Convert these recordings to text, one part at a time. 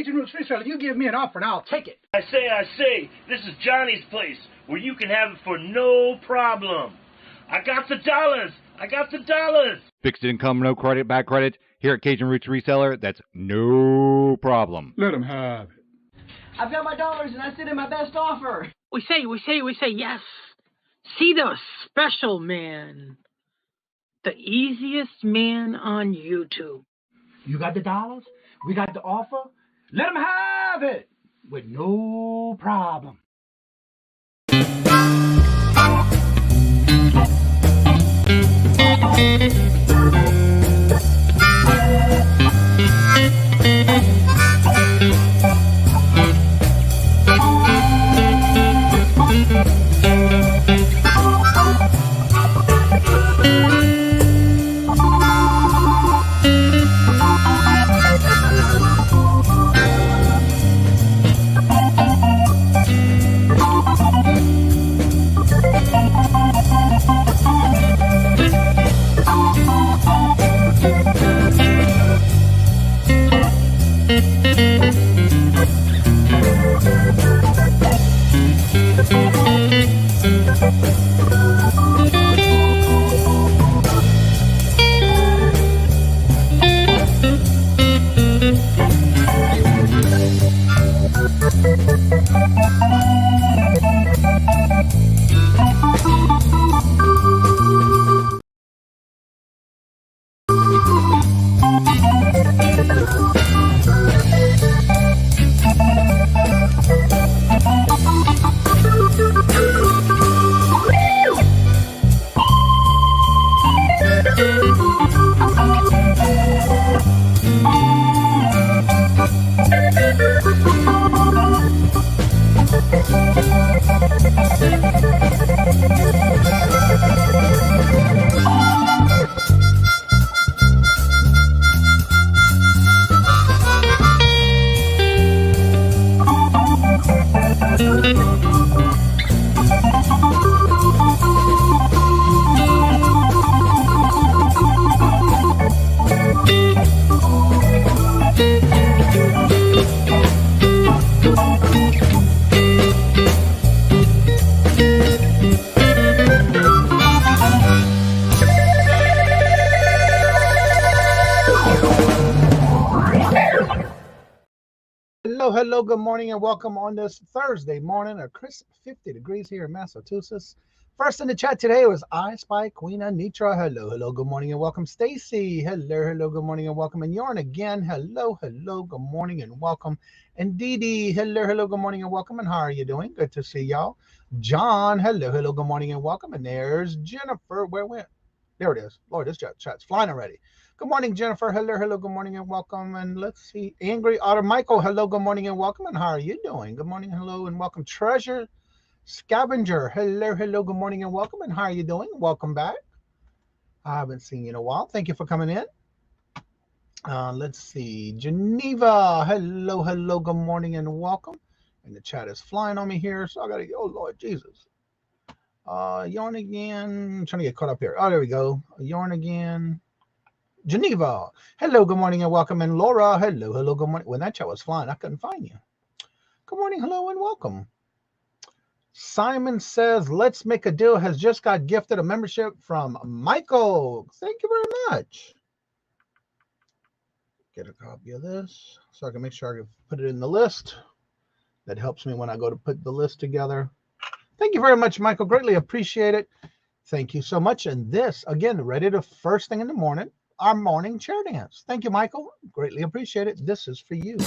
Cajun Roots Reseller. You give me an offer and I'll take it. I say, this is Johnny's place, where you can have it for no problem. I got the dollars. Fixed income, no credit, bad credit. Here at Cajun Roots Reseller, that's no problem. Let him have it. I've got my dollars and I sent in my best offer. We say, yes. See the special man. The easiest man on YouTube. You got the dollars? We got the offer? Let him have it with no problem. Hello, good morning, and welcome on this Thursday morning, a crisp 50 degrees here in Massachusetts. First in the chat today was I Spy Queen Anitra. Hello, good morning, and welcome. Stacy, hello, good morning, and welcome. And Yarn again, hello, good morning, and welcome. And Dee Dee, hello, good morning, and welcome. And how are you doing? Good to see y'all. John, hello, good morning, and welcome. And there's Jennifer. Where went? There it is. Lord, this chat's flying already. Good morning, Jennifer. Hello, good morning, and welcome. And let's see, Angry Otter Michael. Hello, good morning, and welcome. And how are you doing? Good morning, hello, and welcome. Treasure Scavenger. Hello, good morning, and welcome. And how are you doing? Welcome back. I haven't seen you in a while. Thank you for coming in. Let's see, Geneva. Hello, good morning, and welcome. And the chat is flying on me here, so I gotta go. Oh Lord Jesus. Yarn again. I'm trying to get caught up here. Oh, there we go. Yarn again. Geneva, hello, good morning, and welcome. And Laura, hello, good morning. When that chat was flying, I couldn't find you. Good morning, hello, and welcome. Simon says, let's make a deal, has just got gifted a membership from Michael. Thank you very much. Get a copy of this so I can make sure I can put it in the list. That helps me when I go to put the list together. Thank you very much, Michael. Greatly appreciate it. Thank you so much. And this, again, ready to first thing in the morning. Our morning chair dance. Thank you, Michael. Greatly appreciate it. This is for you. The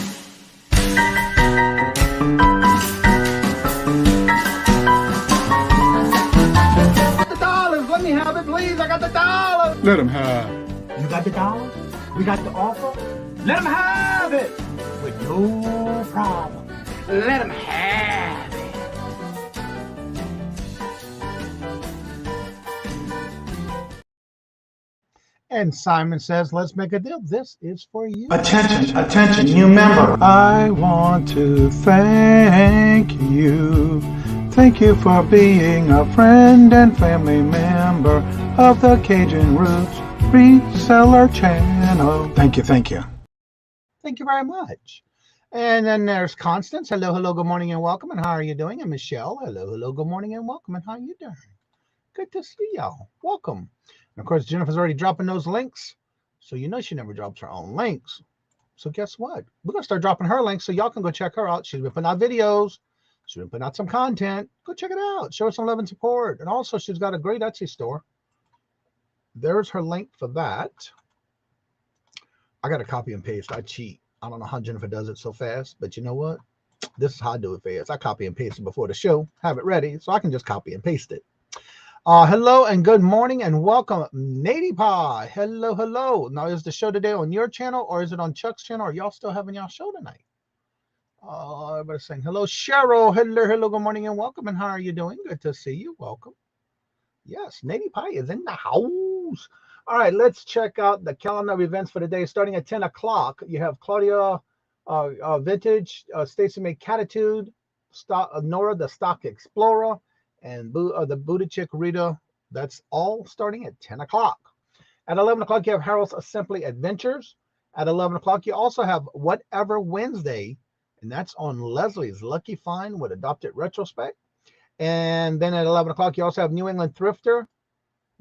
dollars. Let me have it, please. I got the dollars. Let him have it. You got the dollars? We got the offer? Let him have it With no problem. Let him have it. And Simon says, let's make a deal. This is for you. Attention, new member. I want to thank you. Thank you for being a friend and family member of the Cajun Roots Reseller channel. Thank you. Thank you very much. And then there's Constance. Hello, hello, good morning and welcome. And how are you doing? And Michelle. Hello, hello, good morning and welcome. And how are you doing? Good to see y'all. Welcome. And of course, Jennifer's already dropping those links. So you know she never drops her own links. So guess what? We're going to start dropping her links so y'all can go check her out. She's been putting out videos. She's been putting out some content. Go check it out. Show her some love and support. And also, she's got a great Etsy store. There's her link for that. I got to copy and paste. I cheat. I don't know how Jennifer does it so fast, but you know what? This is how I do it fast. I copy and paste it before the show, have it ready, so I can just copy and paste it. Hello and good morning and welcome, Nady Pie. Hello, hello. Now, is the show today on your channel or is it on Chuck's channel? Or y'all still having y'all show tonight? Everybody's saying hello. Cheryl, hello, hello, good morning and welcome. And how are you doing? Good to see you. Welcome. Yes, Nady Pie is in the house. All right, let's check out the calendar of events for today. Starting at 10 o'clock, you have Claudia Vintage, Stacey May Catitude, Nora the Stock Explorer, and the Buddha Chick Rita. That's all starting at 10 o'clock. At 11 o'clock, you have Harold's Simply Adventures. At 11 o'clock, you also have Whatever Wednesday, and that's on Leslie's Lucky Find with Adopted Retrospect. And then at 11 o'clock, you also have New England Thrifter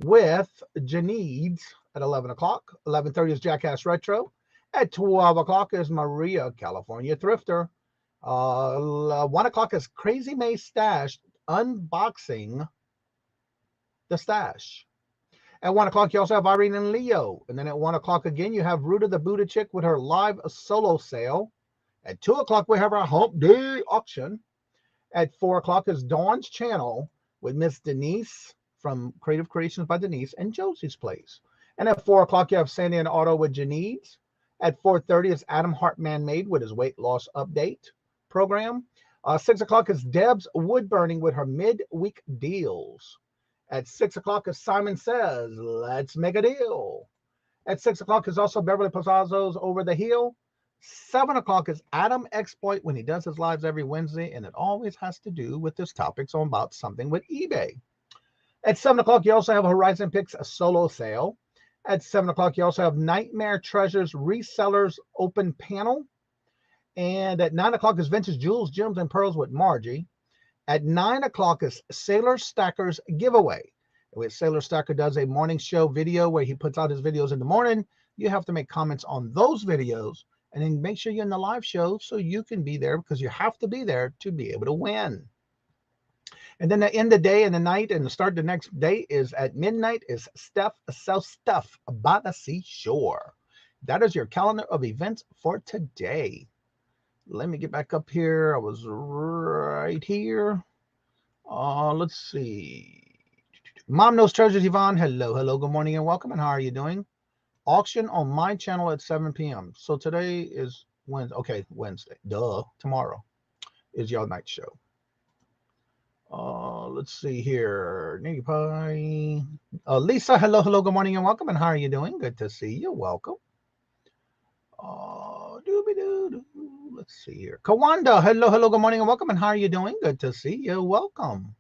with Janides at 11 o'clock. 11:30 is Jackass Retro. At 12 o'clock is Maria, California Thrifter. 1 o'clock is Crazy May Stash unboxing the stash. At 1 o'clock, you also have Irene and Leo. And then at 1 o'clock again, you have Ruta the Buddha Chick with her live solo sale. At 2 o'clock, we have our Hump Day auction. At 4 o'clock is Dawn's Channel with Miss Denise from Creative Creations by Denise and Josie's Place. And at 4 o'clock, you have Sandy and Auto with Janides. At 4:30 is Adam Hartman Made with his weight loss update program. 6 o'clock is Deb's Wood Burning with her midweek deals. At 6 o'clock is Simon Says, Let's Make a Deal. At 6 o'clock is also Beverly Pizzazzo's Over the Hill. 7 o'clock is Adam Exploit when he does his lives every Wednesday, and it always has to do with his topics on about something with eBay. At 7 o'clock, you also have Horizon Picks a solo sale. At 7 o'clock, you also have Nightmare Treasures Resellers Open Panel. And at 9 o'clock is Vintage Jewels, Gems, and Pearls with Margie. At 9 o'clock is Sailor Stacker's Giveaway. Sailor Stacker does a morning show video where he puts out his videos in the morning. You have to make comments on those videos and then make sure you're in the live show so you can be there because you have to be there to be able to win. And then the end of the day and the night and the start of the next day is at midnight is Steph Sells Stuff by the Seashore. That is your calendar of events for today. Let me get back up here. I was right here. Let's see. Mom Knows Treasures, Yvonne. Hello, hello, good morning and welcome. And how are you doing? Auction on my channel at 7 p.m. So today is Wednesday. Okay, Wednesday. Duh. Tomorrow is your night show. Let's see here. Niggy Pie. Lisa, hello, hello, good morning and welcome. And how are you doing? Good to see you. Welcome. Let's see here. Kawanda, hello, hello, good morning and welcome. And how are you doing? Good to see you. Welcome.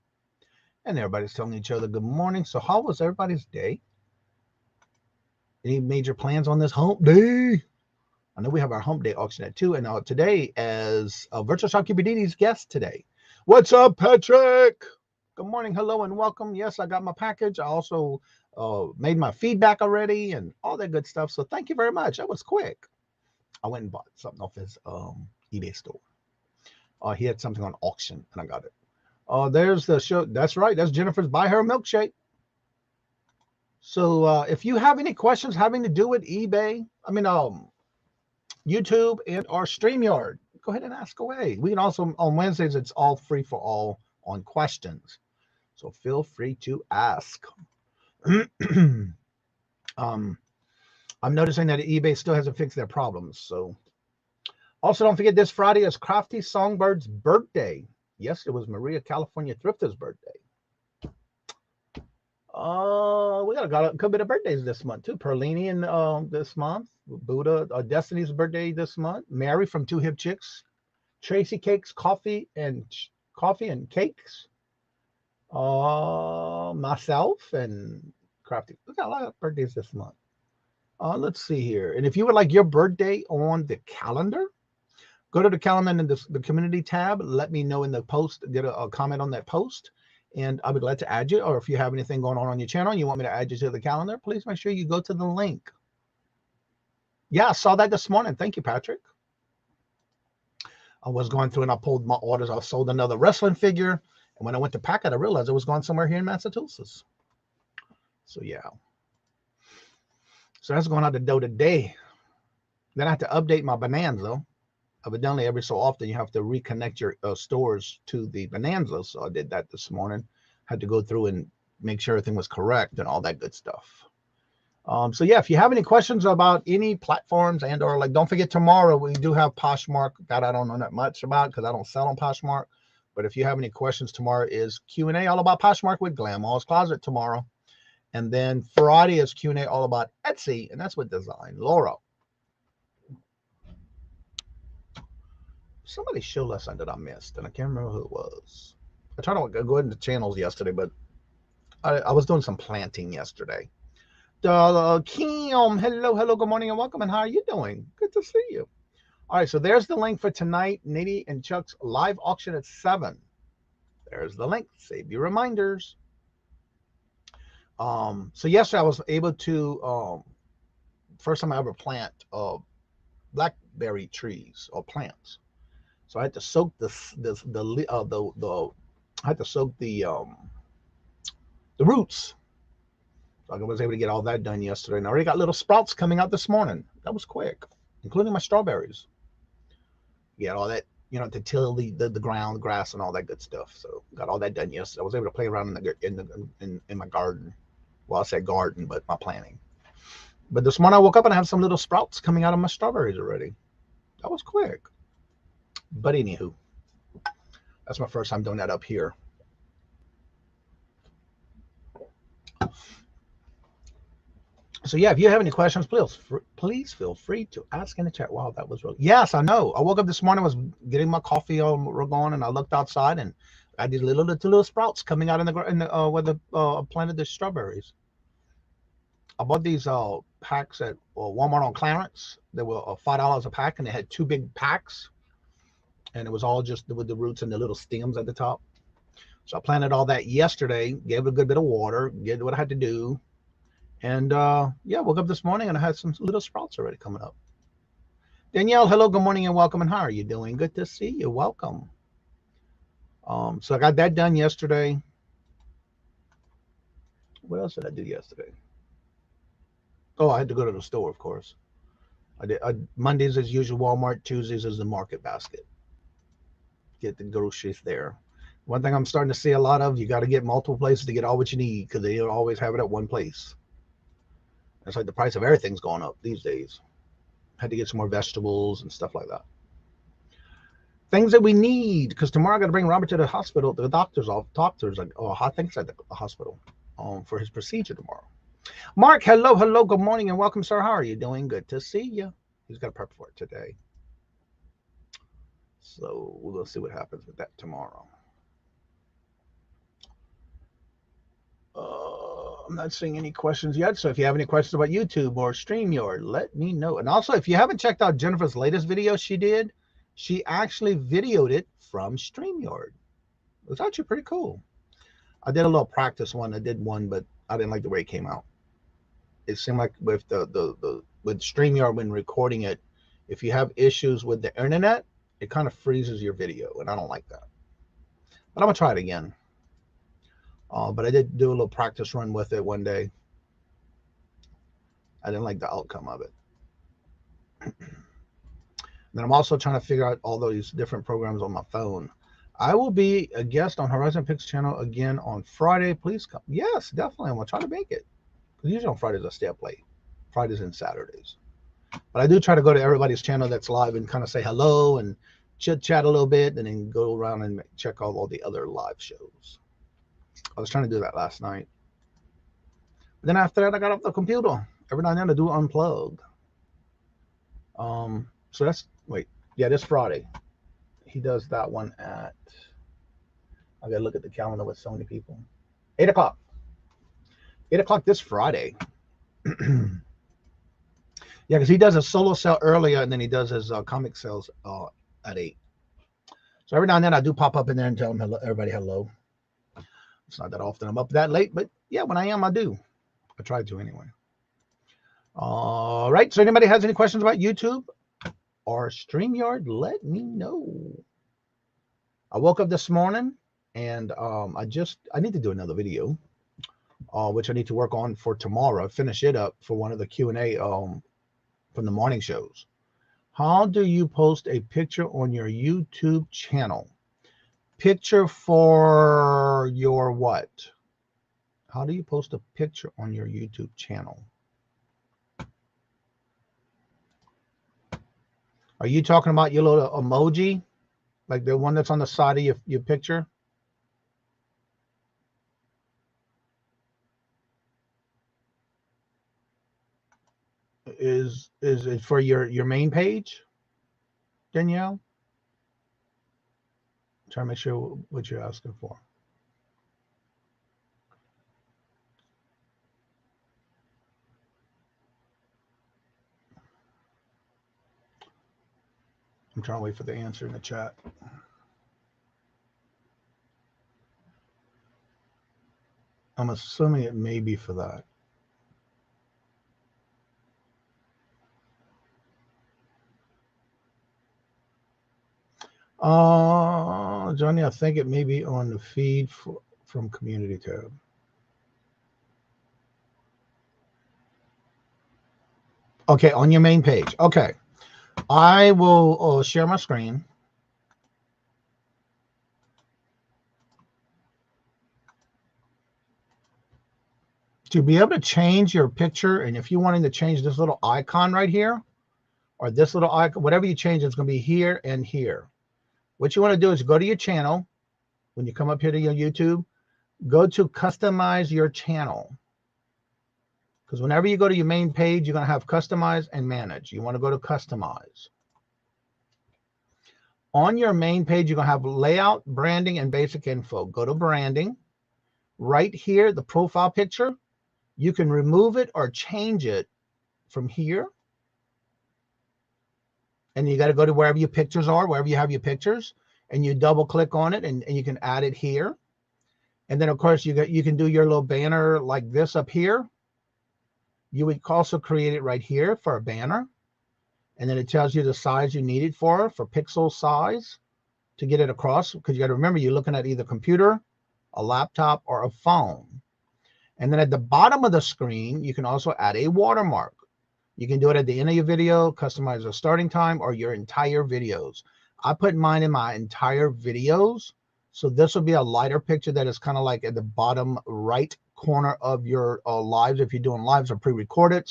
And everybody's telling each other good morning. So how was everybody's day? Any major plans on this hump day? I know we have our hump day auction at 2. And today as Virtual Shop QBD's guest today. What's up, Patrick? Good morning, hello, and welcome. Yes, I got my package. I also made my feedback already and all that good stuff. So thank you very much. That was quick. I went and bought something off his eBay store. He had something on auction, and I got it. There's the show. That's right. That's Jennifer's Buy Her Milkshake. So if you have any questions having to do with eBay, YouTube and or StreamYard, go ahead and ask away. We can also, on Wednesdays, it's all free for all on questions. So feel free to ask. I'm noticing that eBay still hasn't fixed their problems. So also don't forget this Friday is Crafty Songbird's birthday. Yes, it was Maria, California Thrifter's birthday. We got a good bit of birthdays this month too. Perlini in this month. Buddha, Destiny's birthday this month. Mary from Two Hip Chicks. Tracy Cakes, Coffee and Cakes. Myself and Crafty. We got a lot of birthdays this month. Let's see here. And if you would like your birthday on the calendar, Go to the calendar in the community tab. Let me know in the post, get a comment on that post, and I'll be glad to add you. Or if you have anything going on your channel and you want me to add you to the calendar, please make sure you go to the link. Yeah, I saw that this morning. Thank you, Patrick. I was going through and I pulled my orders. I sold another wrestling figure. And when I went to pack it, I realized it was going somewhere here in Massachusetts. So, yeah. So that's going out the door today. Then I have to update my Bonanza. Evidently, every so often, you have to reconnect your stores to the Bonanza. So I did that this morning. Had to go through and make sure everything was correct and all that good stuff. So yeah, if you have any questions about any platforms and or like, don't forget tomorrow we do have Poshmark. That I don't know that much about because I don't sell on Poshmark. But if you have any questions, tomorrow is Q&A all about Poshmark with Glamall's Closet tomorrow. And then Friday is Q&A all about Etsy, and that's with Design Laura. Somebody showed last night that I missed, and I can't remember who it was. I tried to go into channels yesterday, but I was doing some planting yesterday. Kim, hello, good morning and welcome. And how are you doing? Good to see you. All right, so there's the link for tonight, Nitty and Chuck's live auction at 7. There's the link. Save your reminders. So yesterday I was able to first time I ever plant blackberry trees or plants. So I had to soak the roots. So I was able to get all that done yesterday. And I already got little sprouts coming out this morning. That was quick, including my strawberries. Get all that, to till the ground, grass, and all that good stuff. So got all that done yesterday. I was able to play around in my garden. Well, I said garden, but my planting. But this morning I woke up and I have some little sprouts coming out of my strawberries already. That was quick. But anywho, that's my first time doing that up here. So yeah, if you have any questions, please feel free to ask in the chat. Wow, that was really, yes, I know. I woke up this morning, was getting my coffee on going, and I looked outside and I had these little sprouts coming out where the planted the strawberries. I bought these packs at Walmart on clearance. They were $5 a pack, and they had 2 big packs, and it was all just with the roots and the little stems at the top. So I planted all that yesterday, gave it a good bit of water, did what I had to do. And yeah, woke up this morning and I had some little sprouts already coming up. Danielle, hello, good morning and welcome. And how are you doing? Good to see you. Welcome. So I got that done yesterday. What else did I do yesterday? Oh, I had to go to the store, of course. I did. Mondays as usual, Walmart. Tuesdays is the market basket. Get the groceries there. One thing I'm starting to see a lot of, you got to get multiple places to get all what you need because they don't always have it at one place. It's like the price of everything's going up these days. Had to get some more vegetables and stuff like that. Things that we need, because tomorrow I got to bring Robert to the hospital, the doctor's, I think it's at the hospital, for his procedure tomorrow. Mark, hello, good morning and welcome, sir. How are you doing? Good to see you. He's got to prep for it today. So we'll see what happens with that tomorrow. I'm not seeing any questions yet. So if you have any questions about YouTube or StreamYard, let me know. And also, if you haven't checked out Jennifer's latest video she did, she actually videoed it from StreamYard. It was actually pretty cool. I did a little practice one. I did one, but I didn't like the way it came out. It seemed like with with StreamYard when recording it, if you have issues with the internet, it kind of freezes your video, and I don't like that. But I'm gonna try it again. But I did do a little practice run with it one day. I didn't like the outcome of it. Then I'm also trying to figure out all those different programs on my phone. I will be a guest on Horizon Picks channel again on Friday. Please come. Yes, definitely. I'm going to try to make it. Because usually on Fridays I stay up late. Fridays and Saturdays. But I do try to go to everybody's channel that's live and kind of say hello and chit-chat a little bit and then go around and check out all the other live shows. I was trying to do that last night. Then after that, I got off the computer. Every now and then I do unplug. So that's, this Friday. He does that one at, I got to look at the calendar with so many people. 8 o'clock. 8 o'clock this Friday. Yeah, because he does a solo sale earlier and then he does his comic sales at 8. So every now and then I do pop up in there and tell them hello, everybody hello. It's not that often I'm up that late, but yeah, when I am, I do. I try to anyway. All right. So anybody has any questions about YouTube or StreamYard, let me know. I woke up this morning and I need to do another video, which I need to work on for tomorrow. Finish it up for one of the Q&A from the morning shows. How do you post a picture on your YouTube channel? Picture for your what? How do you post a picture on your YouTube channel? Are you talking about your little emoji? Like the one that's on the side of your picture? Is it for your main page, Danielle? Try to make sure what you're asking for. I'm trying to wait for the answer in the chat. I'm assuming it may be for that. Johnny, I think it may be on the feed from Community tab. Okay, on your main page. Okay. I will share my screen. To be able to change your picture, and if you're wanting to change this little icon right here, or this little icon, whatever you change, it's going to be here and here. What you want to do is go to your channel. When you come up here to your YouTube, go to customize your channel. Because whenever you go to your main page, you're going to have customize and manage. You want to go to customize. On your main page, you're going to have layout, branding, and basic info. Go to branding. Right here, the profile picture, you can remove it or change it from here. And you got to go to wherever your pictures are, wherever you have your pictures, and you double click on it and you can add it here. And then of course you can do your little banner like this up here. You would also create it right here for a banner. And then it tells you the size you need it for pixel size to get it across. Because you got to remember, you're looking at either computer, a laptop, or a phone. And then at the bottom of the screen, you can also add a watermark. You can do it at the end of your video, customize the starting time, or your entire videos. I put mine in my entire videos. So this will be a lighter picture that is kind of like at the bottom right corner of your lives. If you're doing lives or pre-recorded,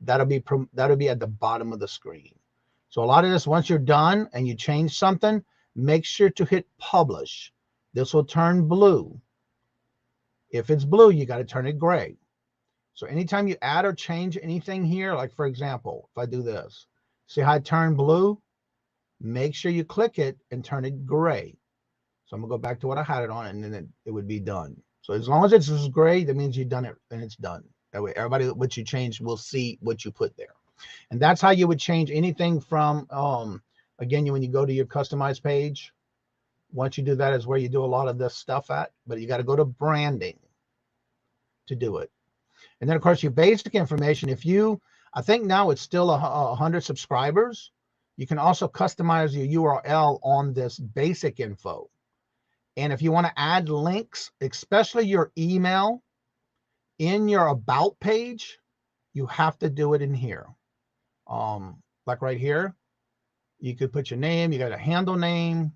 that'll be at the bottom of the screen. So a lot of this, once you're done and you change something, make sure to hit publish. This will turn blue. If it's blue, you got to turn it gray. So anytime you add or change anything here, like for example, if I do this, see how I turn blue? Make sure you click it and turn it gray. So I'm gonna go back to what I had it on, and then it would be done. So as long as it's gray, that means you've done it and it's done. That way everybody what you changed will see what you put there. And that's how you would change anything from, again, when you go to your customized page, once you do that is where you do a lot of this stuff at, but you got to go to branding to do it. And then of course your basic information, I think now it's still 100 subscribers, you can also customize your URL on this basic info. And if you want to add links, especially your email in your about page, you have to do it in here. Like right here, you could put your name, you got a handle name,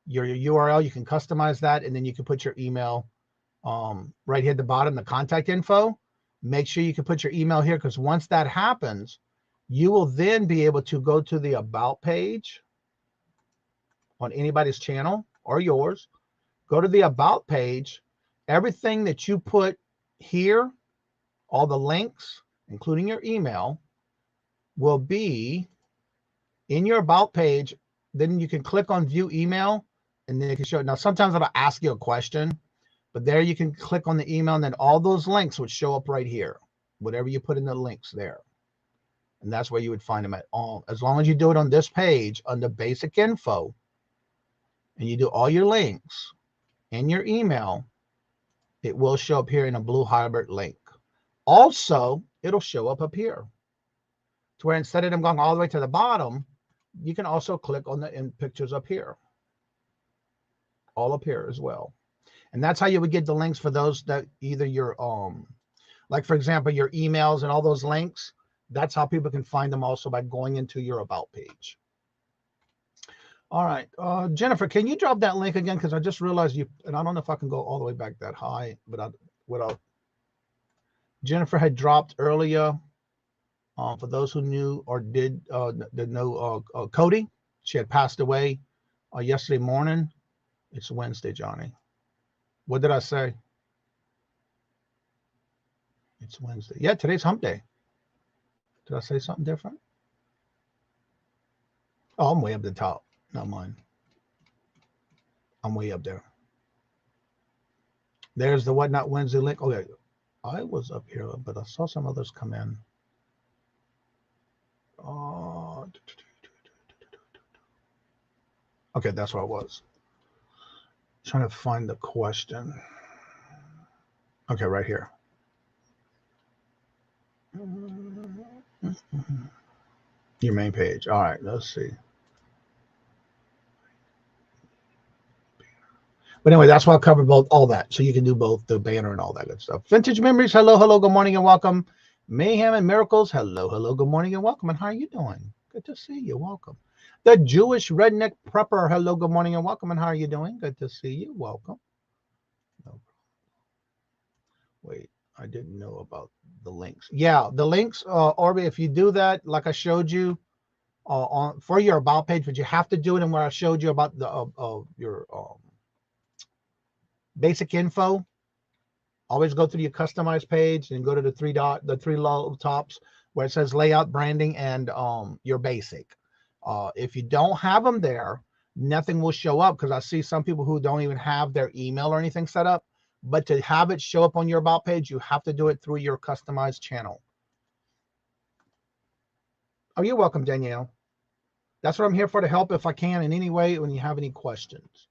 your URL, you can customize that, and then you can put your email right here at the bottom, the contact info. Make sure you can put your email here, because once that happens, you will then be able to go to the about page on anybody's channel or yours. Go to the about page. Everything that you put here, all the links, including your email, will be in your about page. Then you can click on view email, and then it can show. Now, sometimes it'll ask you a question, but there you can click on the email, and then all those links would show up right here, whatever you put in the links there. And that's where you would find them at all. As long as you do it on this page under basic info, and you do all your links and your email, it will show up here in a blue hybrid link. Also, it'll show up here to where instead of them going all the way to the bottom, you can also click on the pictures up here, all up here as well. And that's how you would get the links for those that either your, like for example, your emails and all those links. That's how people can find them also by going into your about page. All right, Jennifer, can you drop that link again? Because I just realized you, and I don't know if I can go all the way back that high, but Jennifer had dropped earlier. For those who knew or did know Cody, she had passed away yesterday morning. It's Wednesday, Johnny. What did I say? It's Wednesday. Yeah, today's hump day. Did I say something different? Oh, I'm way up the top. Not mine. I'm way up there. There's the What Not Wednesday link. Oh, yeah. I was up here, but I saw some others come in. Okay, that's where I was. Trying to find the question. Okay, right here. Your main page. All right, let's see. But anyway, that's why I covered both, all that. So you can do both the banner and all that good stuff. Vintage Memories, hello, hello, good morning and welcome. Mayhem and Miracles, hello, hello, good morning and welcome. And how are you doing? Good to see you, welcome. The Jewish Redneck Prepper, hello, good morning and welcome. And how are you doing? Good to see you, welcome. No. Wait, I didn't know about the links. Yeah, the links, Orby, if you do that, like I showed you for your about page, but you have to do it in where I showed you about the your basic info. Always go through your customized page and go to the three little tops where it says layout, branding, and your basic. If you don't have them there, nothing will show up, because I see some people who don't even have their email or anything set up. But to have it show up on your about page, you have to do it through your customized channel. Oh, you're welcome, Danielle. That's what I'm here for, to help if I can in any way when you have any questions.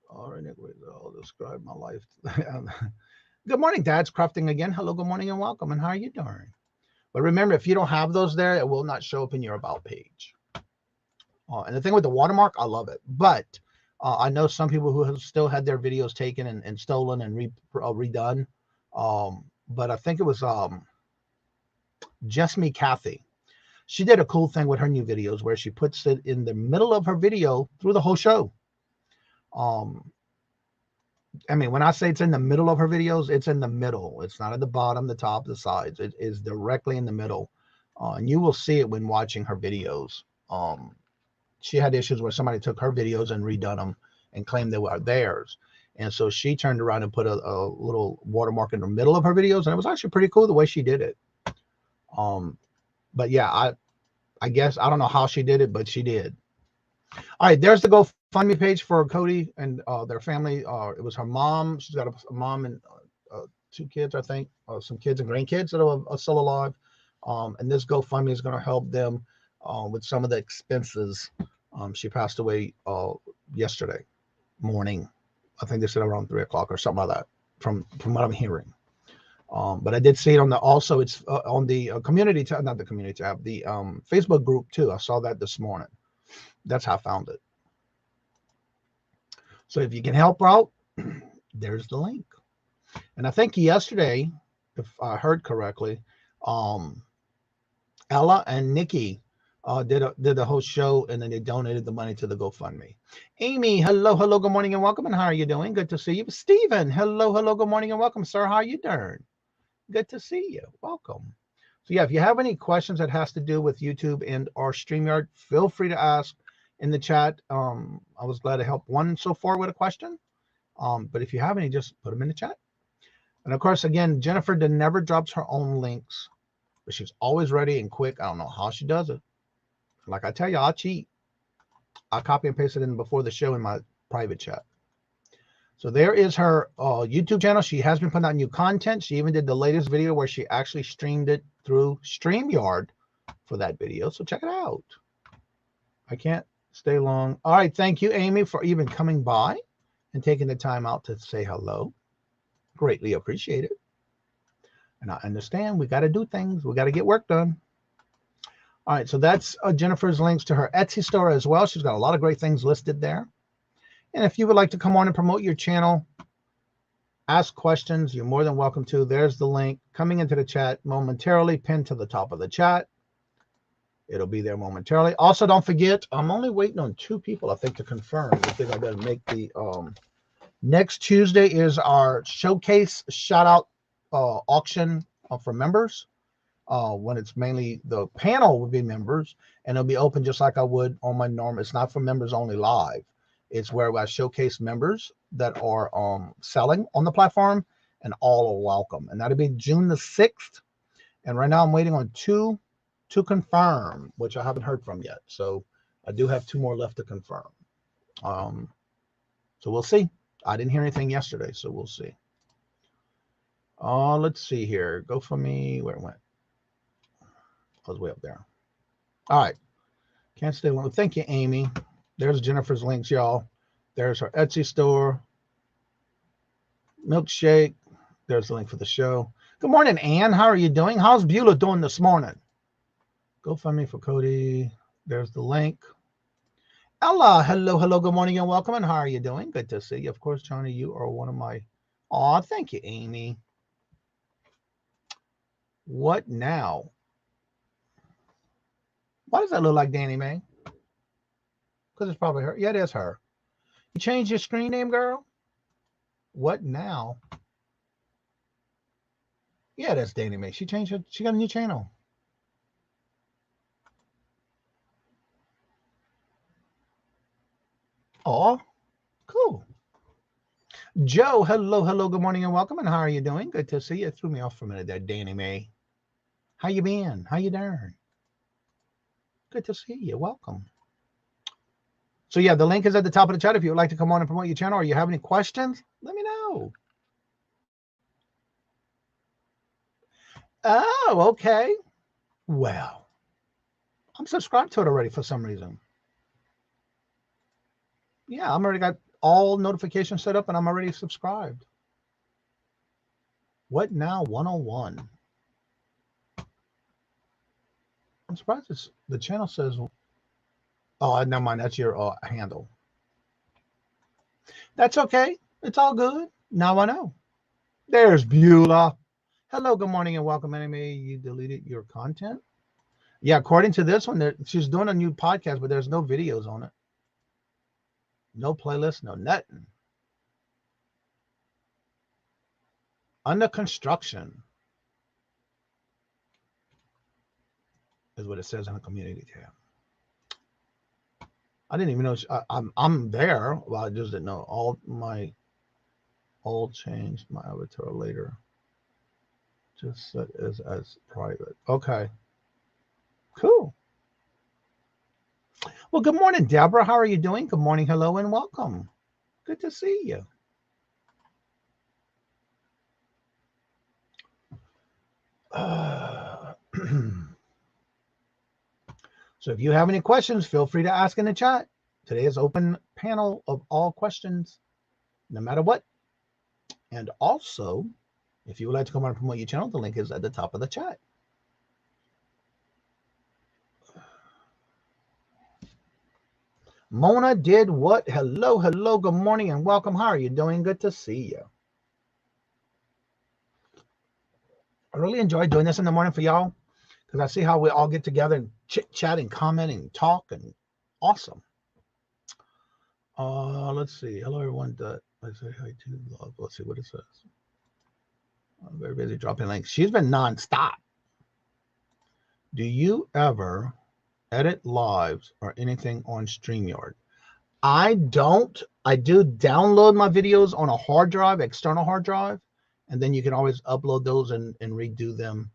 All right, I'll describe my life. Good morning, Dad's Crafting again. Hello, good morning and welcome. And how are you doing? But remember, if you don't have those there, it will not show up in your about page. And the thing with the watermark, I love it. But I know some people who have still had their videos taken and stolen and redone. But I think it was Just Me Kathy. She did a cool thing with her new videos where she puts it in the middle of her video through the whole show. I mean, when I say it's in the middle of her videos, it's in the middle. It's not at the bottom, the top, the sides. It is directly in the middle. And you will see it when watching her videos. She had issues where somebody took her videos and redone them and claimed they were theirs. And so she turned around and put a little watermark in the middle of her videos. And it was actually pretty cool the way she did it. But yeah, I guess, I don't know how she did it, but she did. All right, there's the GoFundMe page for Cody and their family. It was her mom. She's got a mom and 2 kids, I think, some kids and grandkids that are still alive. And this GoFundMe is going to help them with some of the expenses. She passed away yesterday morning. I think they said around 3 o'clock or something like that, from what I'm hearing. But I did see it on the, also it's on the community tab, not the community tab, the Facebook group too. I saw that this morning. That's how I found it. So if you can help out, there's the link. And I think yesterday, if I heard correctly, Ella and Nikki did the whole show, and then they donated the money to the GoFundMe. Amy, hello, hello, good morning and welcome. And how are you doing? Good to see you. Stephen, hello, hello, good morning and welcome, sir. How are you doing? Good to see you. Welcome. So yeah, if you have any questions that has to do with YouTube and or StreamYard, feel free to ask in the chat. I was glad to help one so far with a question. But if you have any, just put them in the chat. And of course, again, Jennifer never drops her own links, but she's always ready and quick. I don't know how she does it. Like I tell you, I'll cheat. I'll copy and paste it in before the show in my private chat. So there is her YouTube channel. She has been putting out new content. She even did the latest video where she actually streamed it through StreamYard for that video. So check it out. I can't stay long. All right. Thank you, Amy, for even coming by and taking the time out to say hello. Greatly appreciate it. And I understand we got to do things. We got to get work done. All right. So that's Jennifer's links to her Etsy store as well. She's got a lot of great things listed there. And if you would like to come on and promote your channel, ask questions, you're more than welcome to. There's the link coming into the chat momentarily, pinned to the top of the chat. It'll be there momentarily. Also, don't forget, I'm only waiting on 2 people, I think, to confirm. I think I better make the next Tuesday is our showcase shout out auction for members. When it's mainly the panel will be members, and it'll be open just like I would on my norm. It's not for members only live. It's where I showcase members that are selling on the platform, and all are welcome. And that'll be June the 6th. And right now I'm waiting on 2 to confirm, which I haven't heard from yet. So I do have 2 more left to confirm. So we'll see. I didn't hear anything yesterday, so we'll see. Let's see here. Go for me. Where it went? I was way up there. All right. Can't stay long. Thank you, Amy. There's Jennifer's links, y'all. There's her Etsy store. Milkshake. There's the link for the show. Good morning, Ann. How are you doing? How's Beulah doing this morning? Go find me for Cody. There's the link. Ella, hello, hello. Good morning and welcome. And how are you doing? Good to see you. Of course, Johnny, you are one of my... Aw, thank you, Amy. What now? Why does that look like Danny Mae? Because it's probably her. Yeah, it is her. You changed your screen name, girl? What now? Yeah, that's Danny Mae. She changed her. She got a new channel. Oh, cool. Joe, hello, hello. Good morning and welcome. And how are you doing? Good to see you. It threw me off for a minute there, Danny Mae. How you been? How you doing? Good to see you. Welcome. So yeah, the link is at the top of the chat. If you would like to come on and promote your channel or you have any questions, let me know. Oh, okay. Well, I'm subscribed to it already for some reason. Yeah, I'm already got all notifications set up and I'm already subscribed. What now? 101. I'm surprised the channel says, oh, never mind. That's your handle. That's okay. It's all good. Now I know. There's Beulah. Hello, good morning and welcome. Anime, you deleted your content? Yeah, according to this one, she's doing a new podcast, but there's no videos on it. No playlist, no nothing. Under construction is what it says on the community tab. I didn't even know I'm there. Well, I just didn't know. All changed my avatar later. Just set as private. Okay. Cool. Well, good morning, Deborah. How are you doing? Good morning, hello, and welcome. Good to see you. So if you have any questions, feel free to ask in the chat. Today is open panel of all questions, no matter what. And also, if you would like to come on and promote your channel, the link is at the top of the chat. Mona did what? Hello, hello, good morning and welcome. How are you doing? Good to see you. I really enjoy doing this in the morning for y'all because I see how we all get together and chit-chat and comment and talk, and awesome. Let's see. Hello, everyone. I say hi to love. Let's see what it says. I'm very busy dropping links. She's been nonstop. Do you ever edit lives or anything on StreamYard? I don't. I do download my videos on a hard drive, external hard drive, and then you can always upload those and redo them.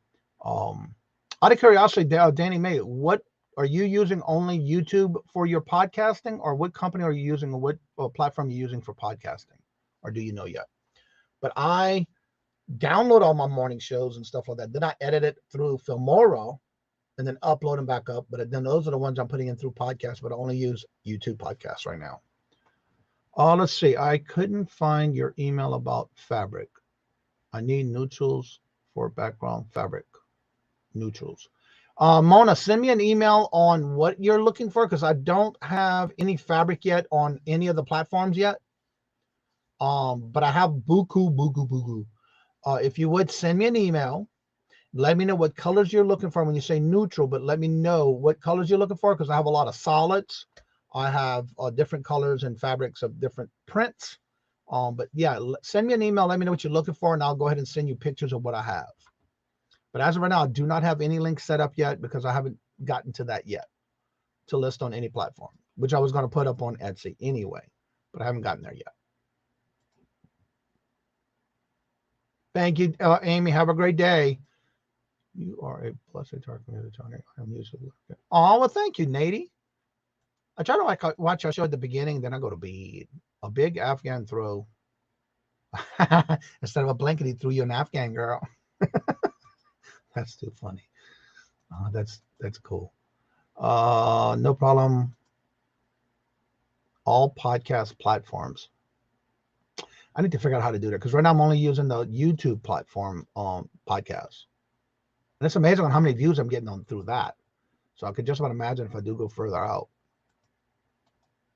Out of curiosity, Danny Mae, what are you using? Only YouTube for your podcasting, or what company are you using, or what platform are you using for podcasting, or do you know yet? But I download all my morning shows and stuff like that. Then I edit it through Filmora, and then upload them back up. But then those are the ones I'm putting in through podcasts, but I only use YouTube podcasts right now. Let's see. I couldn't find your email about fabric. I need neutrals for background fabric. Neutrals. Mona, send me an email on what you're looking for, because I don't have any fabric yet on any of the platforms yet. But I have buku. If you would send me an email, let me know what colors you're looking for when you say neutral, but let me know what colors you're looking for, because I have a lot of solids. I have different colors and fabrics of different prints. But yeah, send me an email. Let me know what you're looking for, and I'll go ahead and send you pictures of what I have. But as of right now, I do not have any links set up yet, because I haven't gotten to that yet to list on any platform, which I was going to put up on Etsy anyway, but I haven't gotten there yet. Thank you, Amy. Have a great day. You are a blessing to our community, Tony. I'm usually. Oh, well, thank you, Nady. I try to watch our show at the beginning, then I go to bed. A big Afghan throw. Instead of a blanket, he threw you an Afghan girl. That's too funny. That's cool. No problem. All podcast platforms. I need to figure out how to do that, because right now I'm only using the YouTube platform podcast. And it's amazing on how many views I'm getting on through that. So I could just about imagine if I do go further out.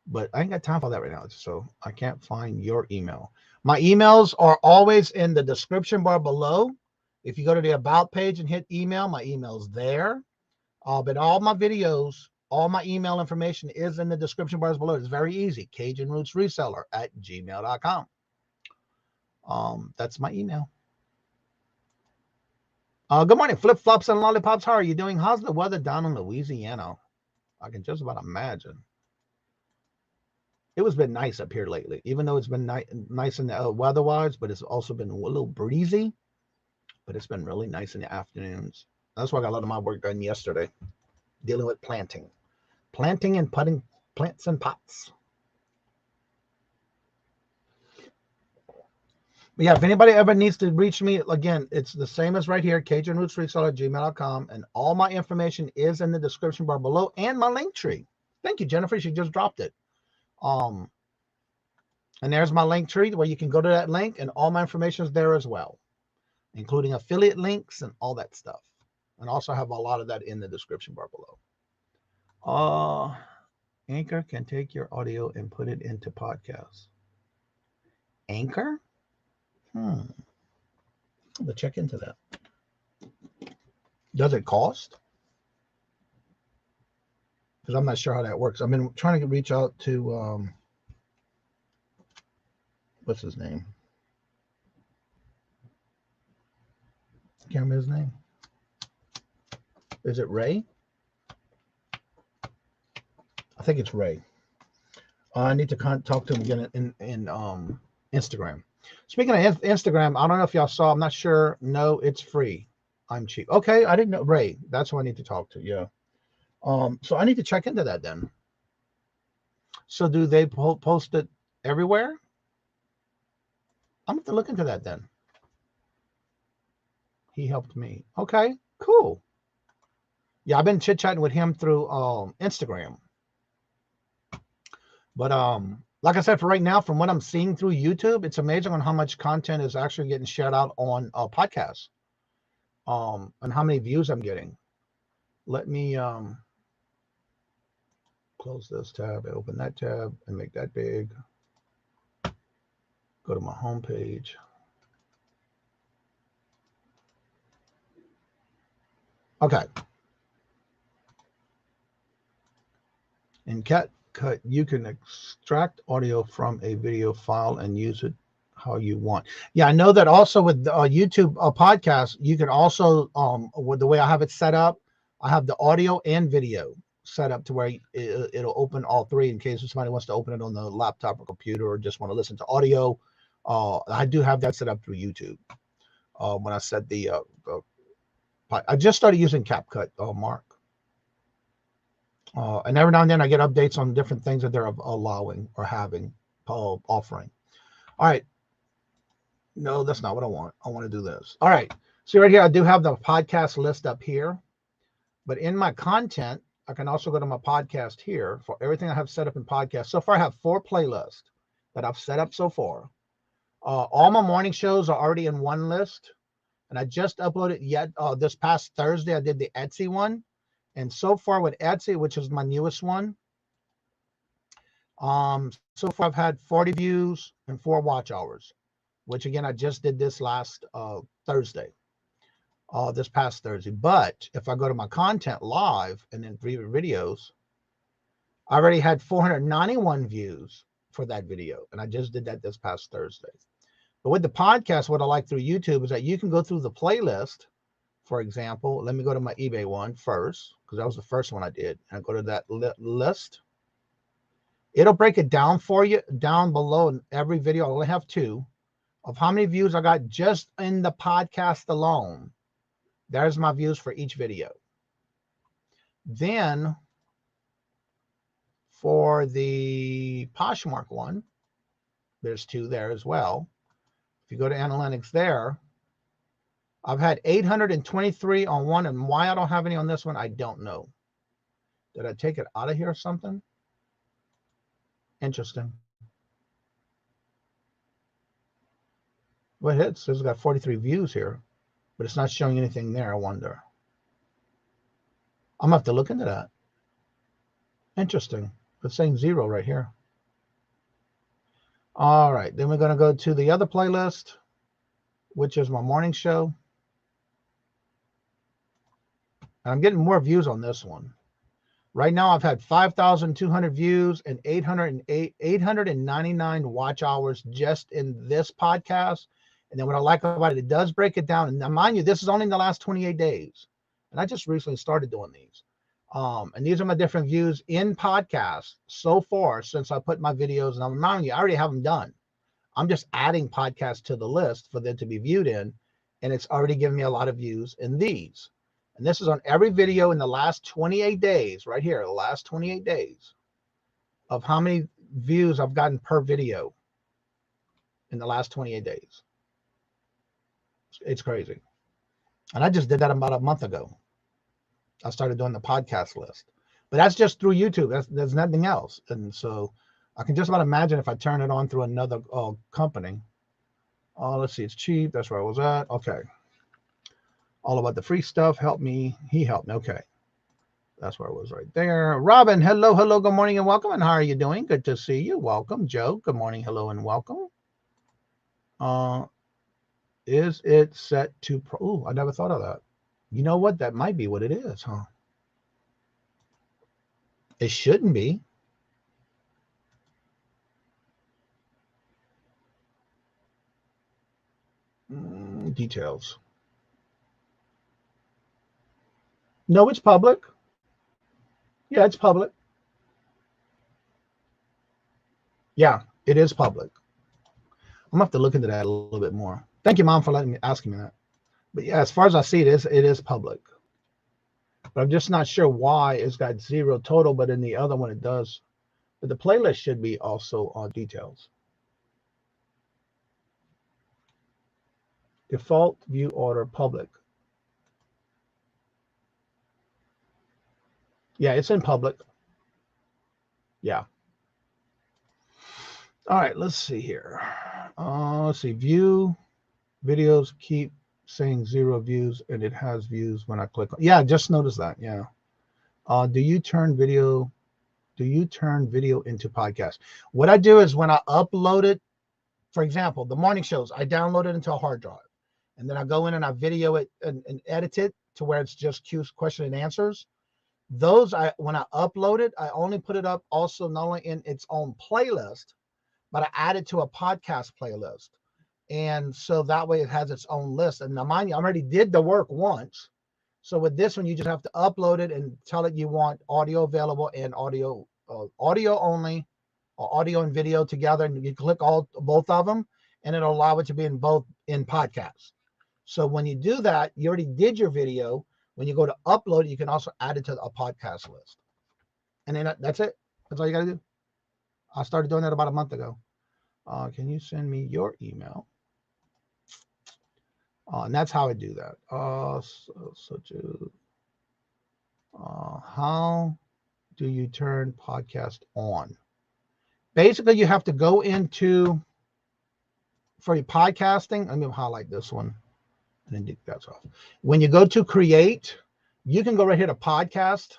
But I ain't got time for that right now, so I can't find your email. My emails are always in the description bar below. If you go to the About page and hit email, my email's there. But all my videos, all my email information is in the description bars below. It's very easy. CajunRootsReseller@gmail.com. That's my email. Good morning, Flip Flops and Lollipops. How are you doing? How's the weather down in Louisiana? I can just about imagine. It was been nice up here lately, even though it's been nice in the weather-wise, but it's also been a little breezy. But it's been really nice in the afternoons. That's why I got a lot of my work done yesterday, dealing with planting and putting plants in pots. But yeah, if anybody ever needs to reach me, again, it's the same as right here, CajunRootsReseller@gmail.com, and all my information is in the description bar below and my link tree. Thank you, Jennifer. She just dropped it. And there's my link tree where you can go to that link, and all my information is there as well, including affiliate links and all that stuff. And also have a lot of that in the description bar below. Anchor can take your audio and put it into podcasts. Anchor? I'll check into that. Does it cost? Because I'm not sure how that works. I've been trying to reach out to, what's his name? I can't remember his name. Is it Ray? I think it's Ray. I need to talk to him again in Instagram. Speaking of Instagram, I don't know if y'all saw. I'm not sure. No, it's free. I'm cheap. Okay, I didn't know. Ray, that's who I need to talk to. Yeah. So I need to check into that then. So do they post it everywhere? I'm going to look into that then. He helped me. Okay, cool. Yeah, I've been chit-chatting with him through Instagram. But like I said, for right now, from what I'm seeing through YouTube, it's amazing on how much content is actually getting shared out on podcasts. And how many views I'm getting. Let me close this tab and open that tab and make that big. Go to my home page. Okay. In CapCut, you can extract audio from a video file and use it how you want. Yeah, I know that also with YouTube podcast, you can also, with the way I have it set up, I have the audio and video set up to where it'll open all three in case somebody wants to open it on the laptop or computer or just want to listen to audio. I do have that set up through YouTube. When I set I just started using CapCut, Mark. And every now and then I get updates on different things that they're allowing or having, offering. All right. No, that's not what I want. I want to do this. All right. See right here, I do have the podcast list up here. But in my content, I can also go to my podcast here for everything I have set up in podcast. So far, I have 4 playlists that I've set up so far. All my morning shows are already in one list. And I just uploaded this past Thursday, I did the Etsy one. And so far with Etsy, which is my newest one, so far I've had 40 views and 4 watch hours, which again, I just did this last Thursday, this past Thursday. But if I go to my content live and then videos, I already had 491 views for that video. And I just did that this past Thursday. But with the podcast, what I like through YouTube is that you can go through the playlist. For example, let me go to my eBay one first, because that was the first one I did. And I go to that list. It'll break it down for you down below in every video. I only have 2 of how many views I got just in the podcast alone. There's my views for each video. Then for the Poshmark one, there's 2 there as well. If you go to analytics there, I've had 823 on one, and why I don't have any on this one, I don't know. Did I take it out of here or something? Interesting. Well, it says it's got 43 views here, but it's not showing anything there, I wonder. I'm going to have to look into that. Interesting. It's saying 0 right here. All right, then we're going to go to the other playlist, which is my morning show. And I'm getting more views on this one. Right now, I've had 5,200 views and 899 watch hours just in this podcast. And then what I like about it, it does break it down. And now, mind you, this is only in the last 28 days. And I just recently started doing these. And these are my different views in podcasts so far since I put my videos. And I'm reminding you, I already have them done. I'm just adding podcasts to the list for them to be viewed in. And it's already given me a lot of views in these. And this is on every video in the last 28 days, right here, the last 28 days of how many views I've gotten per video in the last 28 days. It's crazy. And I just did that about a month ago. I started doing the podcast list, but that's just through YouTube. There's nothing else. And so I can just about imagine if I turn it on through another company. Let's see, it's cheap. That's where I was at. Okay. All about the free stuff. Help me. He helped me. Okay. That's where I was right there. Robin, hello, hello. Good morning and welcome. And how are you doing? Good to see you. Welcome. Joe, good morning. Hello and welcome. Is it set to pro? Ooh, I never thought of that. You know what? That might be what it is, huh? It shouldn't be. Details. No, it's public. Yeah, it's public. Yeah, it is public. I'm gonna have to look into that a little bit more. Thank you, Mom, for asking me that. But yeah, as far as I see it is public. But I'm just not sure why it's got 0 total, but in the other one it does. But the playlist should be also on details. Default view order public. Yeah, it's in public. Yeah. All right, let's see here. Let's see, view videos keep saying 0 views, and it has views when I click on. Yeah, just noticed that. Yeah. Do you turn video into podcast? What I do is when I upload it, for example, the morning shows, I download it into a hard drive, and then I go in and I video it and edit it to where it's just question and answers. Those, when I upload it, I only put it up also not only in its own playlist, but I add it to a podcast playlist. And so that way it has its own list. And now mind you, I already did the work once. So with this one, you just have to upload it and tell it you want audio available and audio only, or audio and video together. And you click both of them, and it'll allow it to be in podcasts. So when you do that, you already did your video. When you go to upload it, you can also add it to a podcast list. And then that's it. That's all you got to do. I started doing that about a month ago. Can you send me your email? And that's how I do that. How do you turn podcast on? Basically, you have to go into, for your podcasting, let me highlight this one and then take that off. When you go to create, you can go right here to podcast.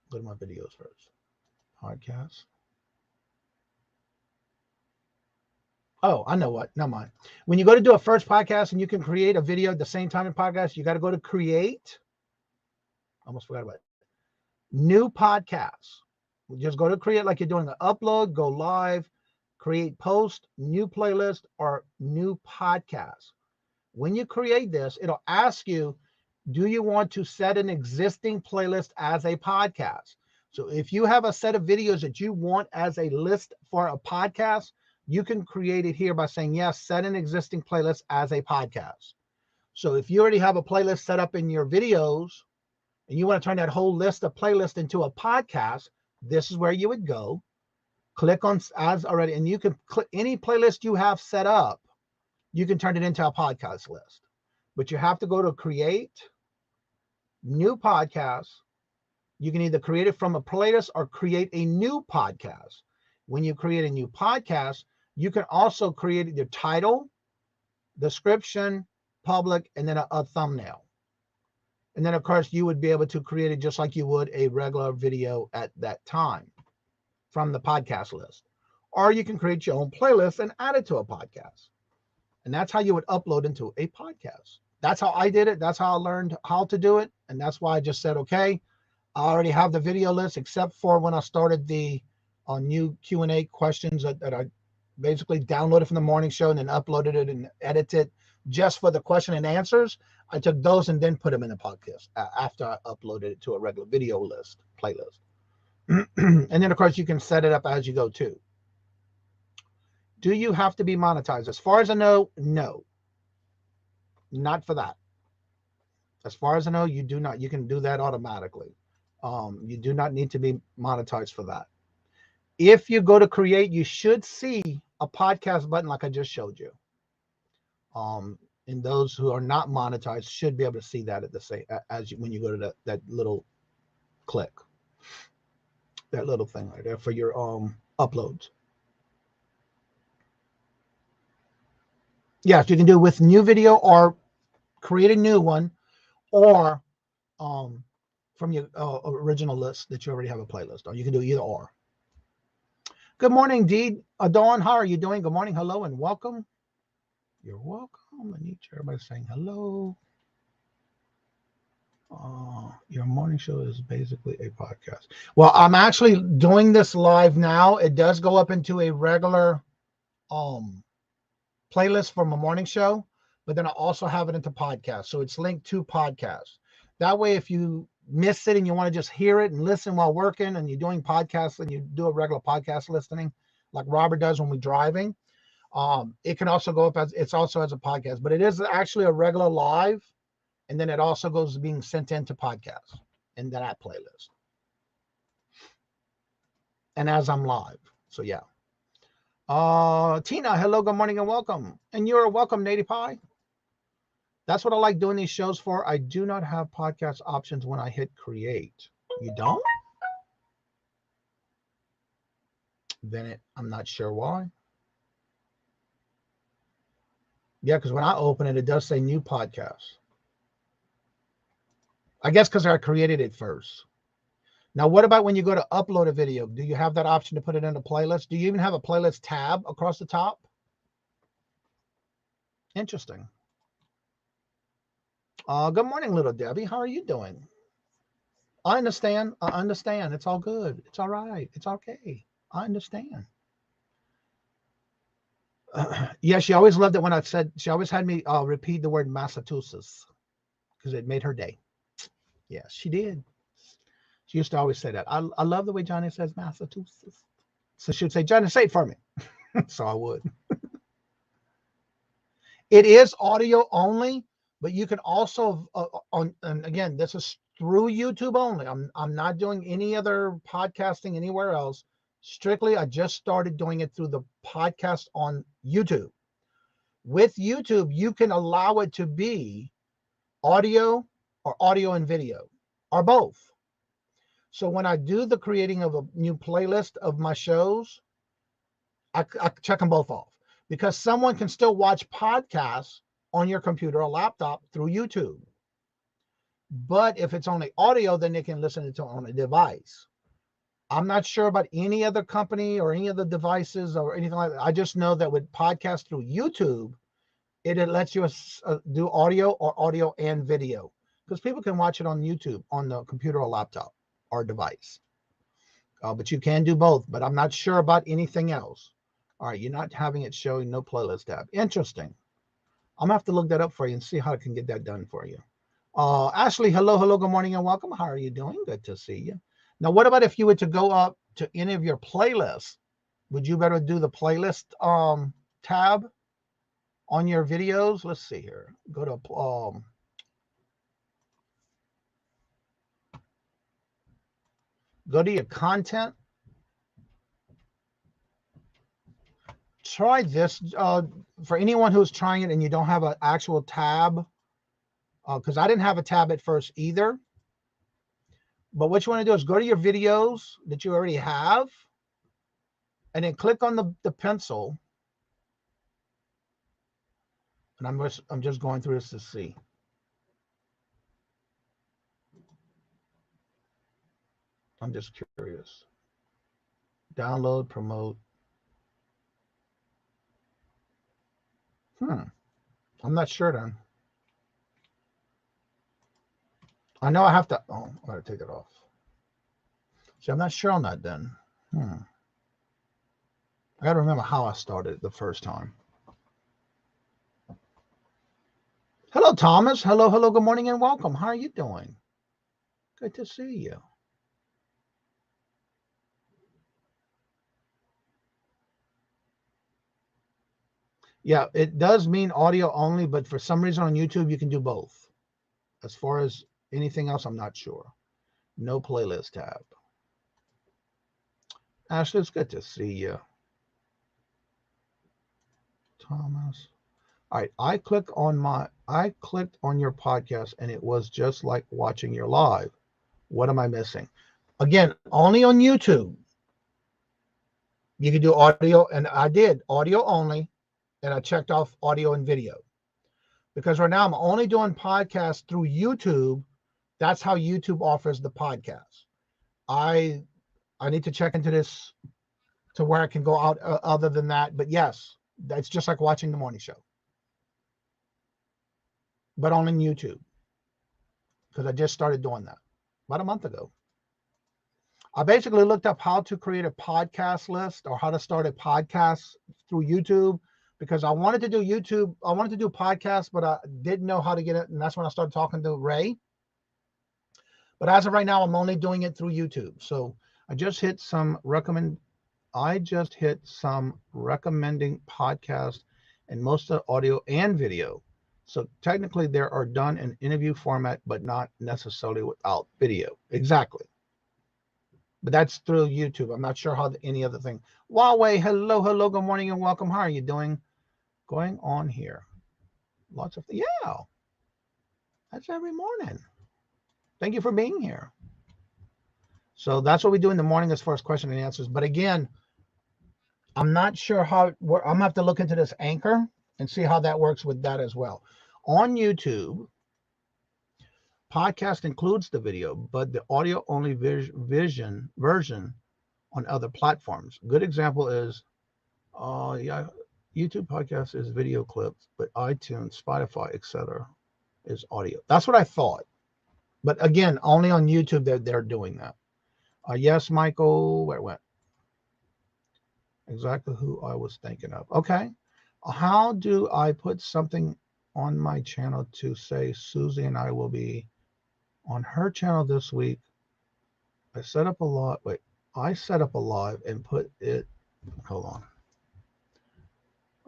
Go to my videos first. Podcast. Oh, I know what. Never mind. When you go to do a first podcast and you can create a video at the same time in podcast, you got to go to create. Almost forgot about it. New podcast. Just go to create like you're doing an upload, go live, create post, new playlist, or new podcast. When you create this, it'll ask you, do you want to set an existing playlist as a podcast? So if you have a set of videos that you want as a list for a podcast, you can create it here by saying, yes, set an existing playlist as a podcast. So if you already have a playlist set up in your videos and you want to turn that whole list of playlists into a podcast, this is where you would go. Click on as already, and you can click any playlist you have set up. You can turn it into a podcast list. But you have to go to create, new podcast. You can either create it from a playlist or create a new podcast. When you create a new podcast, you can also create your title, description, public, and then a thumbnail. And then, of course, you would be able to create it just like you would a regular video at that time from the podcast list. Or you can create your own playlist and add it to a podcast. And that's how you would upload into a podcast. That's how I did it. That's how I learned how to do it. And that's why I just said, okay, I already have the video list, except for when I started the new Q&A questions that I basically downloaded from the morning show and then uploaded it and edited just for the question and answers. I took those and then put them in the podcast after I uploaded it to a regular video list, playlist. And then, of course, you can set it up as you go too. Do you have to be monetized? As far as I know, no. Not for that. As far as I know, you do not. You can do that automatically. You do not need to be monetized for that. If you go to create, you should see a podcast button like I just showed you. And those who are not monetized should be able to see that at the same as you, when you go to that little click, that little thing right there for your uploads. Yes, you can do it with new video or create a new one, or from your original list that you already have a playlist on. You can do either or. Good morning, Dee. Dawn, how are you doing? Good morning, hello, and welcome. You're welcome. I need everybody saying hello. Your morning show is basically a podcast. Well, I'm actually doing this live now. It does go up into a regular playlist for my morning show, but then I also have it into podcast. So it's linked to podcast. That way, if you miss it and you want to just hear it and listen while working and you're doing podcasts and you do a regular podcast listening, like Robert does when we're driving, it can also go up as it's also as a podcast, but it is actually a regular live. And then it also goes being sent into podcasts into that playlist. And as I'm live. So yeah. Tina, hello, good morning and welcome. And you're welcome, Native Pie. That's what I like doing these shows for. I do not have podcast options when I hit create. You don't? Then I'm not sure why. Yeah, because when I open it, it does say new podcast. I guess because I created it first. Now, what about when you go to upload a video? Do you have that option to put it in a playlist? Do you even have a playlist tab across the top? Interesting. Good morning, little Debbie. How are you doing? I understand. I understand. It's all good. It's all right. It's okay. I understand. Yeah, she always loved it when I said, she always had me repeat the word Massachusetts because it made her day. Yes, she did. She used to always say that. I love the way Johnny says Massachusetts. So she would say, Johnny, say it for me. So I would. It is audio only, but you can also, and again, this is through YouTube only. I'm not doing any other podcasting anywhere else. Strictly, I just started doing it through the podcast on YouTube. With YouTube, you can allow it to be audio or audio and video or both. So when I do the creating of a new playlist of my shows, I check them both off, because someone can still watch podcasts on your computer or laptop through YouTube. But if it's only audio, then they can listen to it on a device. I'm not sure about any other company or any other devices or anything like that. I just know that with podcasts through YouTube, it lets you do audio or audio and video, because people can watch it on YouTube on the computer or laptop or device. But you can do both, but I'm not sure about anything else. All right, you're not having it showing no playlist tab. Interesting. I'm going to have to look that up for you and see how I can get that done for you. Ashley, hello, good morning and welcome. How are you doing? Good to see you. Now, what about if you were to go up to any of your playlists? Would you better do the playlist tab on your videos? Let's see here. Go to your content. Try this for anyone who's trying it and you don't have an actual tab, because I didn't have a tab at first either. But what you want to do is go to your videos that you already have and then click on the pencil. And I'm just going through this to see. I'm just curious. Download, promote. I'm not sure then. I know I have to. Oh, I gotta take it off. See, I'm not sure on that then. I gotta remember how I started the first time. Hello, Thomas. Hello, good morning and welcome. How are you doing? Good to see you. Yeah, it does mean audio only, but for some reason on YouTube, you can do both. As far as anything else, I'm not sure. No playlist tab. Ashley, it's good to see you. Thomas. All right, I clicked on your podcast and it was just like watching your live. What am I missing? Again, only on YouTube. You can do audio, and I did audio only, and I checked off audio and video. Because right now I'm only doing podcasts through YouTube. That's how YouTube offers the podcast. I need to check into this to where I can go out other than that. But yes, that's just like watching the morning show. But on YouTube. Because I just started doing that about a month ago. I basically looked up how to create a podcast list or how to start a podcast through YouTube, because I wanted to do YouTube. I wanted to do podcasts, but I didn't know how to get it. And that's when I started talking to Ray. But as of right now, I'm only doing it through YouTube. So I just hit some recommending podcasts, and most of the audio and video. So technically they are done in interview format, but not necessarily without video. Exactly. But that's through YouTube. I'm not sure how any other thing. Huawei, hello, good morning and welcome. How are you doing? Going on here. Lots of, yeah. That's every morning. Thank you for being here. So that's what we do in the morning as far as question and answers. But again, I'm not sure how, I'm going to have to look into this Anchor and see how that works with that as well. On YouTube, podcast includes the video, but the audio only version on other platforms. Good example is, YouTube podcast is video clips, but iTunes, Spotify, etc. is audio. That's what I thought. But again, only on YouTube they're doing that. Yes, Michael, where it went? Exactly who I was thinking of. Okay. How do I put something on my channel to say Susie and I will be on her channel this week? I set up a live. Wait, I set up a live and put it. Hold on.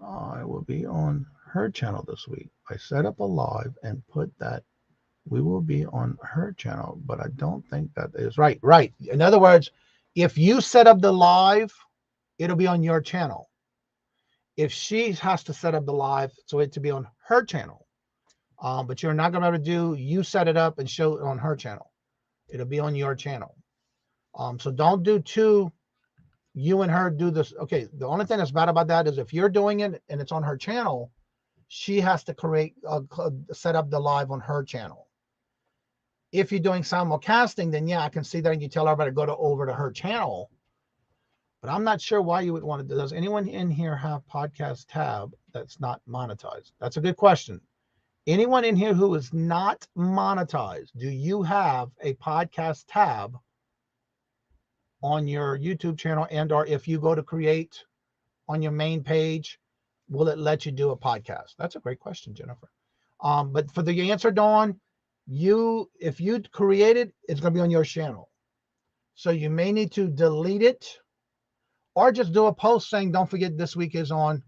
I will be on her channel this week. I set up a live and put that we will be on her channel, but I don't think that is right. Right. In other words, if you set up the live, it'll be on your channel. if she has to set up the live so it to be on her channel, but you're not going to be able to do, you set it up and show it on her channel. It'll be on your channel. So don't do two, you and her do this. Okay, the only thing that's bad about that is if you're doing it and it's on her channel, she has to set up the live on her channel. If you're doing simulcasting, then yeah, I can see that and you tell everybody to go over to her channel. But I'm not sure why you would want to do. Does anyone in here have podcast tab that's not monetized? That's a good question. Anyone in here who is not monetized, do you have a podcast tab on your YouTube channel? And or if you go to create on your main page, will it let you do a podcast? That's a great question, Jennifer. But for the answer, Dawn, if you create it, it's going to be on your channel. So you may need to delete it or just do a post saying, don't forget this week is on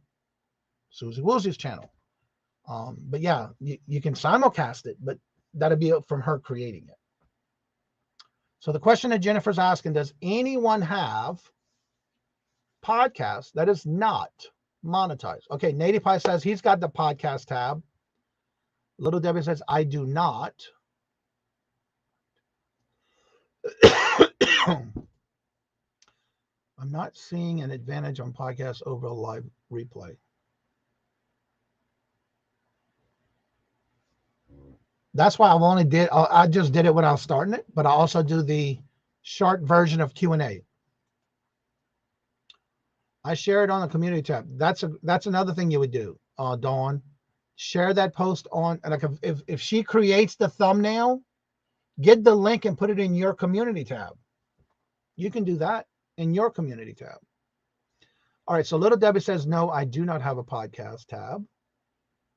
Susie Woolsey's channel. But yeah, you can simulcast it, but that'll be from her creating it. So the question that Jennifer's asking, does anyone have podcasts that is not monetized? Okay, Native Pie says he's got the podcast tab. Little Debbie says, I do not. I'm not seeing an advantage on podcasts over a live replay. That's why I just did it when I was starting it, but I also do the short version of Q&A. I share it on the community tab. That's another thing you would do, Dawn. Share that post on, and like if she creates the thumbnail, get the link and put it in your community tab. You can do that in your community tab. All right, so Little Debbie says, no, I do not have a podcast tab.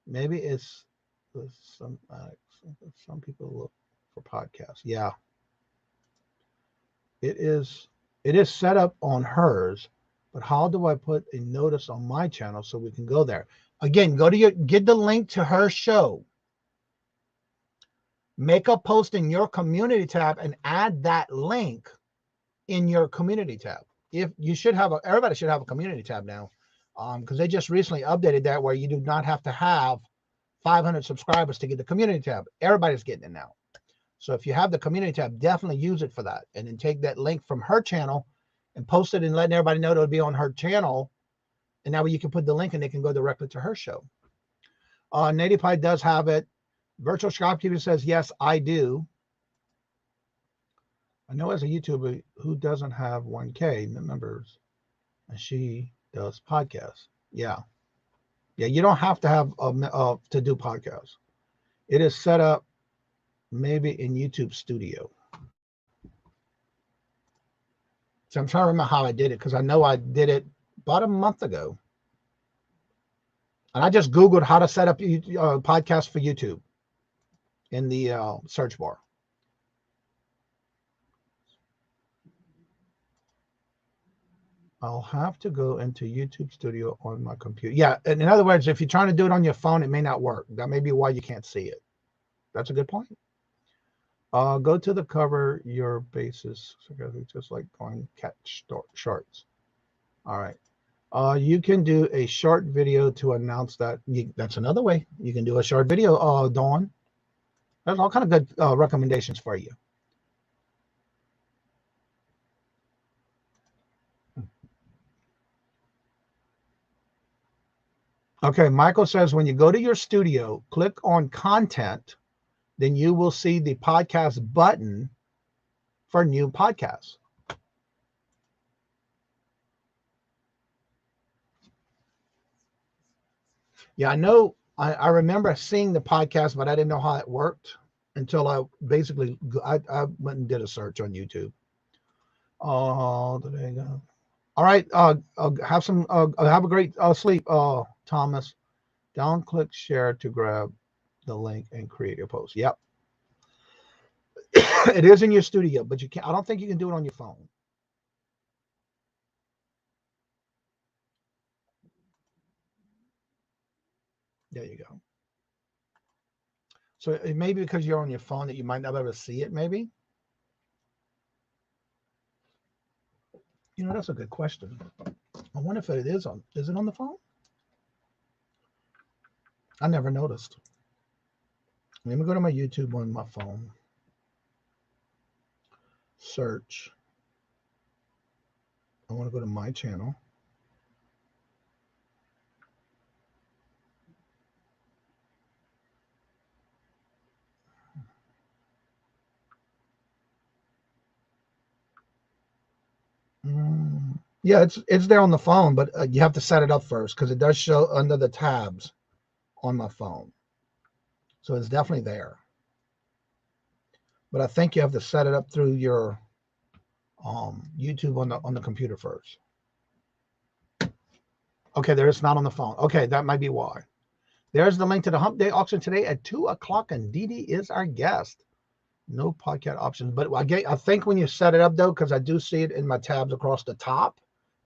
Maybe it's some people look for podcasts. Yeah. It is set up on hers, but how do I put a notice on my channel so we can go there? Again, get the link to her show. Make a post in your community tab and add that link in your community tab. Everybody should have a community tab now, because they just recently updated that where you do not have to have 500 subscribers to get the community tab. Everybody's getting it now. So if you have the community tab, definitely use it for that. And then take that link from her channel and post it and letting everybody know it'll be on her channel. And that way you can put the link and they can go directly to her show. Native Pie does have it. Virtual Shopkeeper says, yes, I do. I know as a YouTuber who doesn't have 1K members, and she does podcasts. Yeah. Yeah, you don't have to have to do podcasts. It is set up maybe in YouTube Studio. So I'm trying to remember how I did it, because I know I did it about a month ago. And I just Googled how to set up podcasts for YouTube in the search bar. I'll have to go into YouTube Studio on my computer. Yeah, and in other words, if you're trying to do it on your phone, it may not work. That may be why you can't see it. That's a good point. Go to the cover your basis. Just like going catch shorts. All right. You can do a short video to announce that. That's another way. You can do a short video, Dawn. There's all kind of good recommendations for you. Okay, Michael says when you go to your studio, click on content, then you will see the podcast button for new podcasts. Yeah, I know. I remember seeing the podcast, but I didn't know how it worked until I basically I went and did a search on YouTube. Oh, there you go. All right. Have a great sleep, Thomas. Down click share to grab the link and create your post. Yep. It is in your studio, but you can't. I don't think you can do it on your phone. There you go. So it may be because you're on your phone that you might not be able to see it, maybe. You know, that's a good question. I wonder if it is it on the phone? I never noticed. Let me go to my YouTube on my phone. Search. I want to go to my channel. Yeah, it's there on the phone, but you have to set it up first because it does show under the tabs on my phone. So it's definitely there. But I think you have to set it up through your YouTube on the computer first. Okay, there it's not on the phone. Okay, that might be why. There's the link to the Hump Day auction today at 2 o'clock, and Dee Dee is our guest. No podcast options, but I think when you set it up though, because I do see it in my tabs across the top,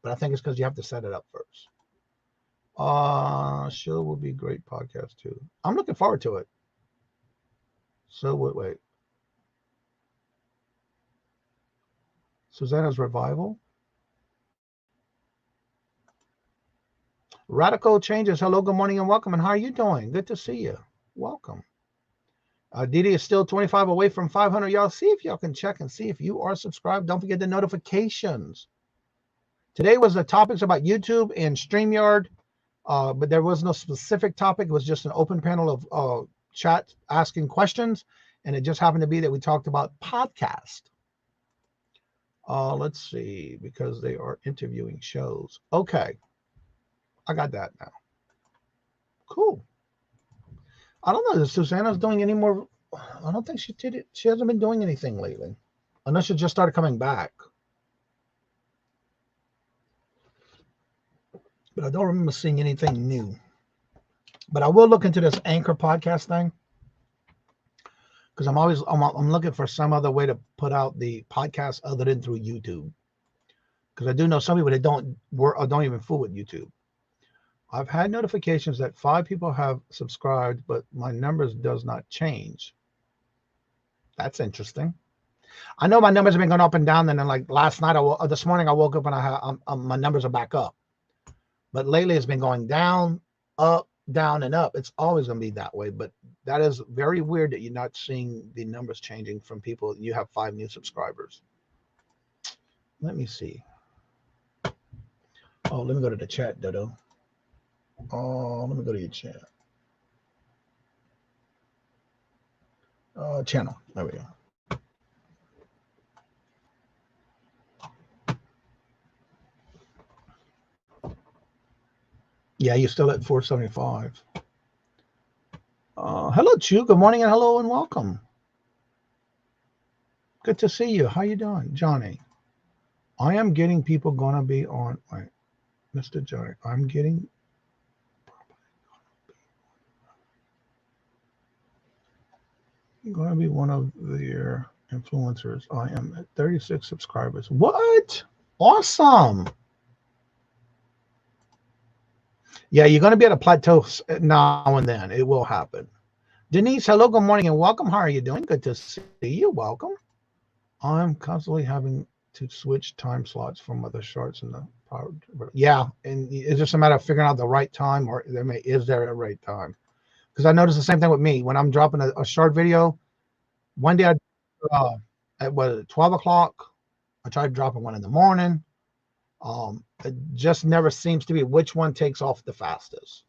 but I think it's because you have to set it up first. Show will be great podcast too. I'm looking forward to it. So wait. Susanna's Revival. Radical Changes. Hello, good morning and welcome. And how are you doing? Good to see you. Welcome. Dee Dee is still 25 away from 500. Y'all see if y'all can check and see if you are subscribed. Don't forget the notifications. Today was the topics about YouTube and StreamYard, but there was no specific topic. It was just an open panel of chat asking questions, and it just happened to be that we talked about podcast. Let's see, because they are interviewing shows. Okay, I got that now. Cool. I don't know if Susanna's doing any more. I don't think she did it. She hasn't been doing anything lately, unless she just started coming back. But I don't remember seeing anything new. But I will look into this Anchor podcast thing, because I'm looking for some other way to put out the podcast other than through YouTube. Because I do know some people that don't even fool with YouTube. I've had notifications that 5 people have subscribed, but my numbers does not change. That's interesting. I know my numbers have been going up and down, and then like last night, this morning I woke up and my numbers are back up. But lately it's been going down, up, down, and up. It's always going to be that way. But that is very weird that you're not seeing the numbers changing from people. You have 5 new subscribers. Let me see. Oh, let me go to the chat, Dodo. Oh, let me go to your chat. Channel. There we go. Yeah, you're still at 475. Hello, Chu. Good morning and hello and welcome. Good to see you. How you doing, Johnny? I am getting people gonna be on. Wait, Mr. Johnny. I'm getting. Gonna be one of their influencers. I am at 36 subscribers. What? Awesome. Yeah, you're going to be at a plateau now and then. It will happen. Denise, hello, good morning and welcome. How are you doing? Good to see you. Welcome. I'm constantly having to switch time slots from other shorts in the power. Yeah, and it's just a matter of figuring out the right time, or is there a right time? Because I noticed the same thing with me. When I'm dropping a short video, one day at 12 o'clock, I tried dropping one in the morning. It just never seems to be which one takes off the fastest.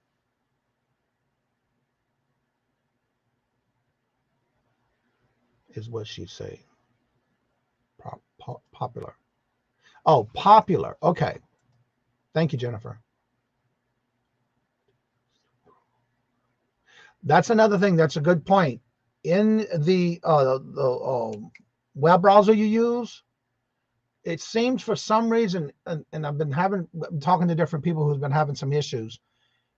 Is what she's saying. Popular. Oh, popular. Okay. Thank you, Jennifer. That's another thing. That's a good point. In the web browser you use, it seems for some reason, and I've been talking to different people who've been having some issues.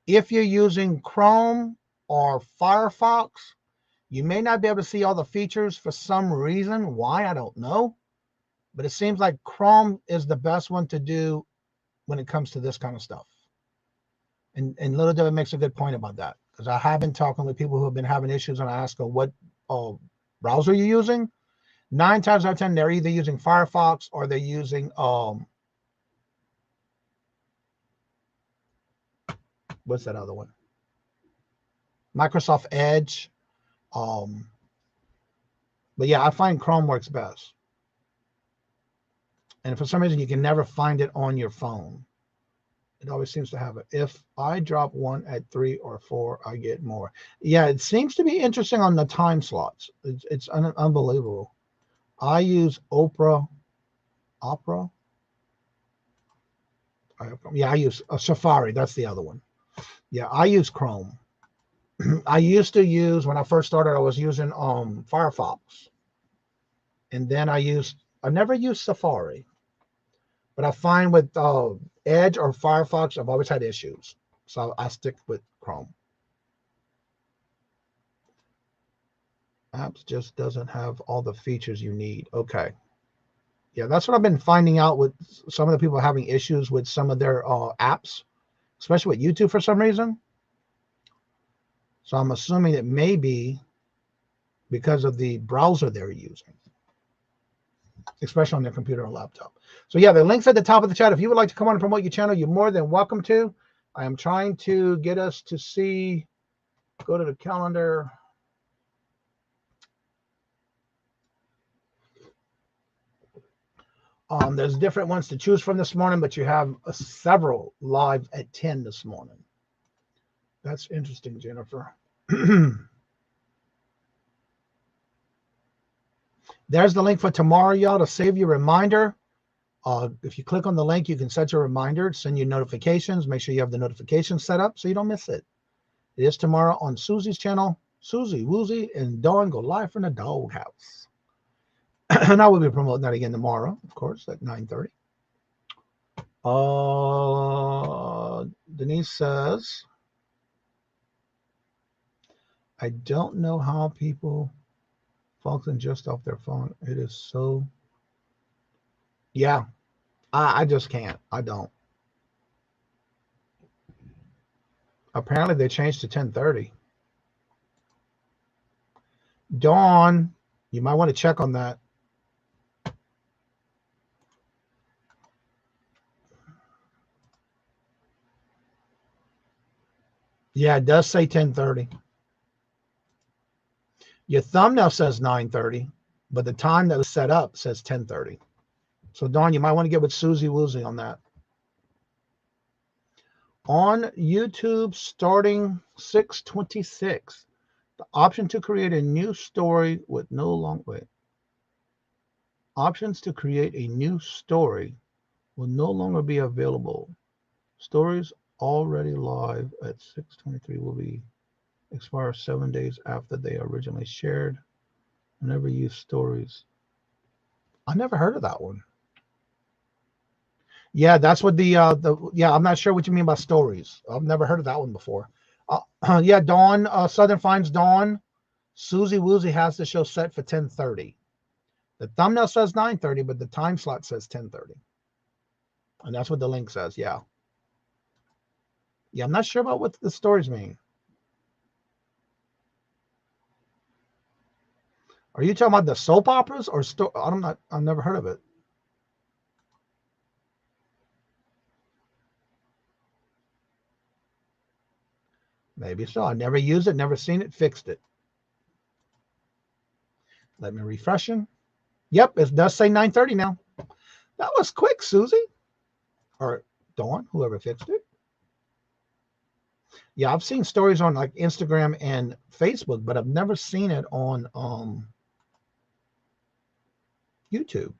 If you're using Chrome or Firefox, you may not be able to see all the features for some reason. Why, I don't know. But it seems like Chrome is the best one to do when it comes to this kind of stuff. And Little David makes a good point about that, because I have been talking with people who have been having issues, and I ask them, what browser you're using? 9 times out of 10, they're either using Firefox or they're using what's that other one? Microsoft Edge. But yeah, I find Chrome works best. And for some reason, you can never find it on your phone. It always seems to have it. If I drop one at 3 or 4, I get more. Yeah, it seems to be interesting on the time slots. It's unbelievable. I use Opera. Yeah, I use Safari. That's the other one. Yeah, I use Chrome. I used to use, when I first started, I was using Firefox. And then I never used Safari. But I find with Edge or Firefox, I've always had issues. So I stick with Chrome. Apps just doesn't have all the features you need. Okay. Yeah, that's what I've been finding out with some of the people having issues with some of their apps, especially with YouTube for some reason. So I'm assuming it may be because of the browser they're using, especially on their computer or laptop. So yeah, the link's at the top of the chat. If you would like to come on and promote your channel, you're more than welcome to. I am trying to get us to see, go to the calendar. There's different ones to choose from this morning, but you have several live at 10 this morning. That's interesting, Jennifer. There's the link for tomorrow, y'all, to save your reminder. If you click on the link, you can set your reminder, send you notifications. Make sure you have the notifications set up so you don't miss it. It is tomorrow on Susie's channel. Susie, Woozy, and Dawn go live from the doghouse. And I will be promoting that again tomorrow, of course, at 9:30. Denise says, I don't know how people function just off their phone. It is so, yeah, I just can't. I don't. Apparently they changed to 10:30. Dawn, you might want to check on that. Yeah, it does say 10:30. Your thumbnail says 9:30, but the time that was set up says 10:30. So, Dawn, you might want to get with Susie Woozy on that. On YouTube, starting 6/26, the option to create a new story with no long wait. Options to create a new story will no longer be available. Stories already live at 6/23 will be expire 7 days after they are originally shared. Never use stories. I never heard of that one. Yeah, that's what yeah, I'm not sure what you mean by stories. I've never heard of that one before. Yeah, Dawn, Southern Finds Dawn. Susie Woozy has the show set for 10:30. The thumbnail says 9:30, but the time slot says 10:30. And that's what the link says, yeah. Yeah, I'm not sure about what the stories mean. Are you talking about the soap operas or I've never heard of it. Maybe so. I never used it, never seen it, fixed it. Let me refresh it. Yep, it does say 9:30 now. That was quick, Susie. Or Dawn, whoever fixed it. Yeah, I've seen stories on like Instagram and Facebook, but I've never seen it on YouTube.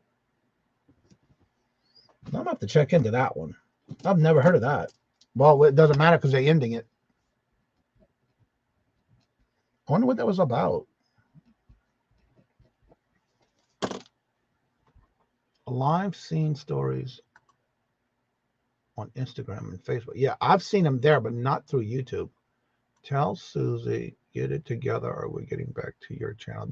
I'm gonna have to check into that one. I've never heard of that. Well, it doesn't matter because they're ending it. I wonder what that was about. Live scene stories on Instagram and Facebook. Yeah, I've seen them there, but not through YouTube. Tell Susie, get it together or we're getting back to your channel.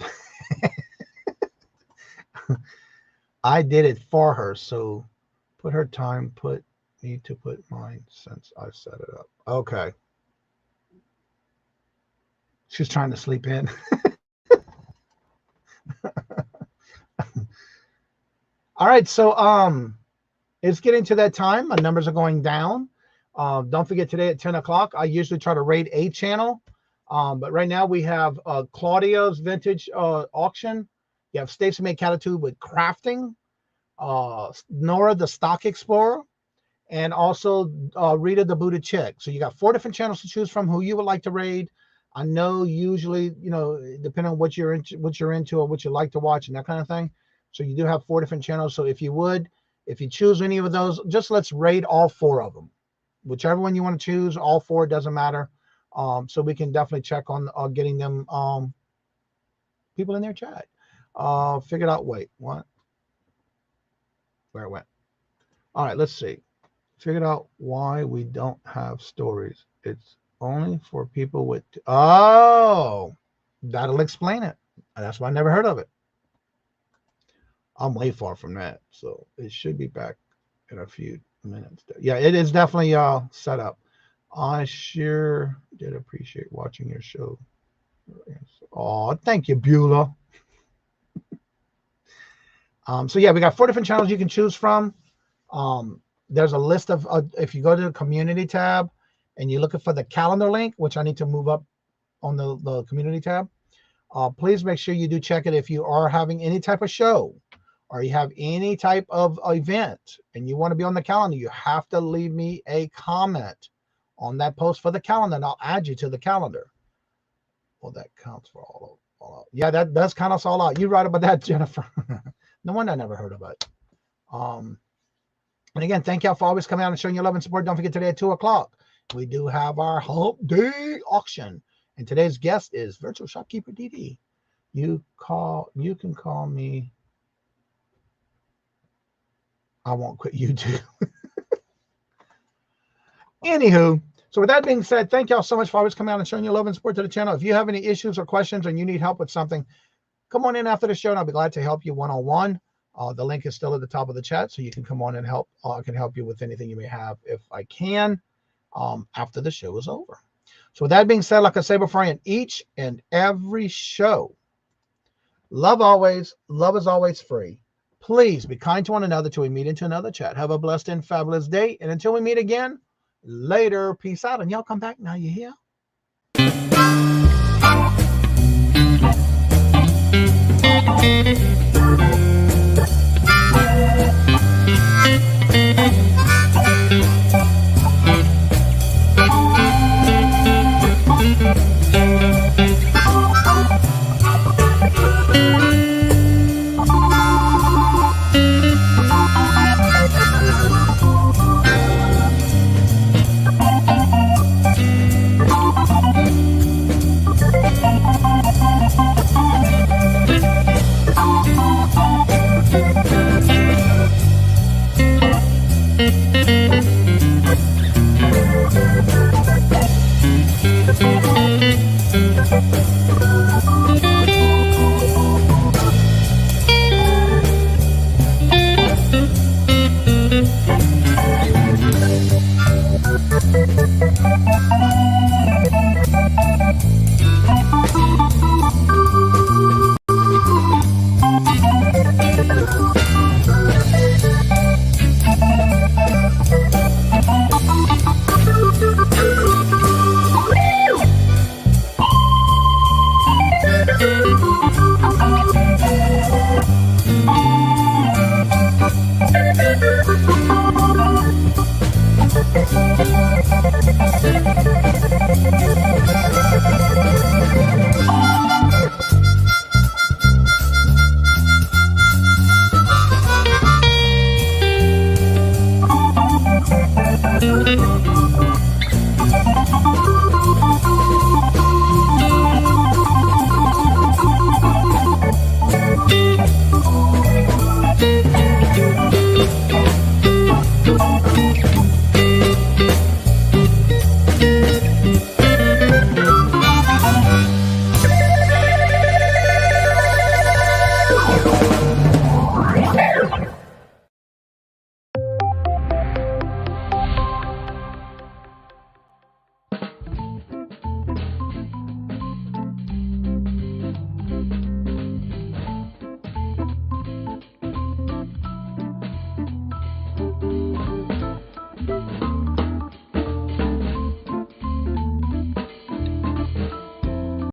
I did it for her, so put her time, put me to put mine since I set it up. Okay. She's trying to sleep in. All right, so it's getting to that time. My numbers are going down. Don't forget today at 10 o'clock, I usually try to rate a channel. But right now we have Claudia's vintage auction. You have Stacey May Catitude with crafting, Nora the Stock Explorer, and also Rita the Booted Chick. So you got 4 different channels to choose from who you would like to raid. I know usually, depending on what you're into or what you like to watch and that kind of thing. So you do have 4 different channels. So if you choose any of those, just let's raid all 4 of them. Whichever one you want to choose, all 4, doesn't matter. So we can definitely check on getting them people in their chat. Figured out, wait, what? Where it went. All right, let's see. Figured out why we don't have stories. It's only for people with, that'll explain it. That's why I never heard of it. I'm way far from that. So it should be back in a few minutes. Yeah, it is definitely set up. I sure did appreciate watching your show. Oh, thank you, Beulah. So yeah, we got 4 different channels you can choose from. There's a list of, if you go to the community tab and you're looking for the calendar link, which I need to move up on the community tab, please make sure you do check it. If you are having any type of show or you have any type of event and you want to be on the calendar, you have to leave me a comment on that post for the calendar and I'll add you to the calendar. Well, that counts for all of. Yeah, that does count us all out. You're right about that, Jennifer. No wonder I never heard of it. And again, thank y'all for always coming out and showing your love and support. Don't forget, today at 2 o'clock, we do have our Hump Day auction. And today's guest is Virtual Shopkeeper DD. You can call me. I won't quit YouTube. Anywho, so with that being said, thank y'all so much for always coming out and showing your love and support to the channel. If you have any issues or questions and you need help with something, come on in after the show and I'll be glad to help you one-on-one. The link is still at the top of the chat, so you can come on and help. I can help you with anything you may have if I can after the show is over. So with that being said, like I say before I end each and every show, love always, love is always free. Please be kind to one another till we meet into another chat. Have a blessed and fabulous day. And until we meet again, later. Peace out. And y'all come back now, you hear?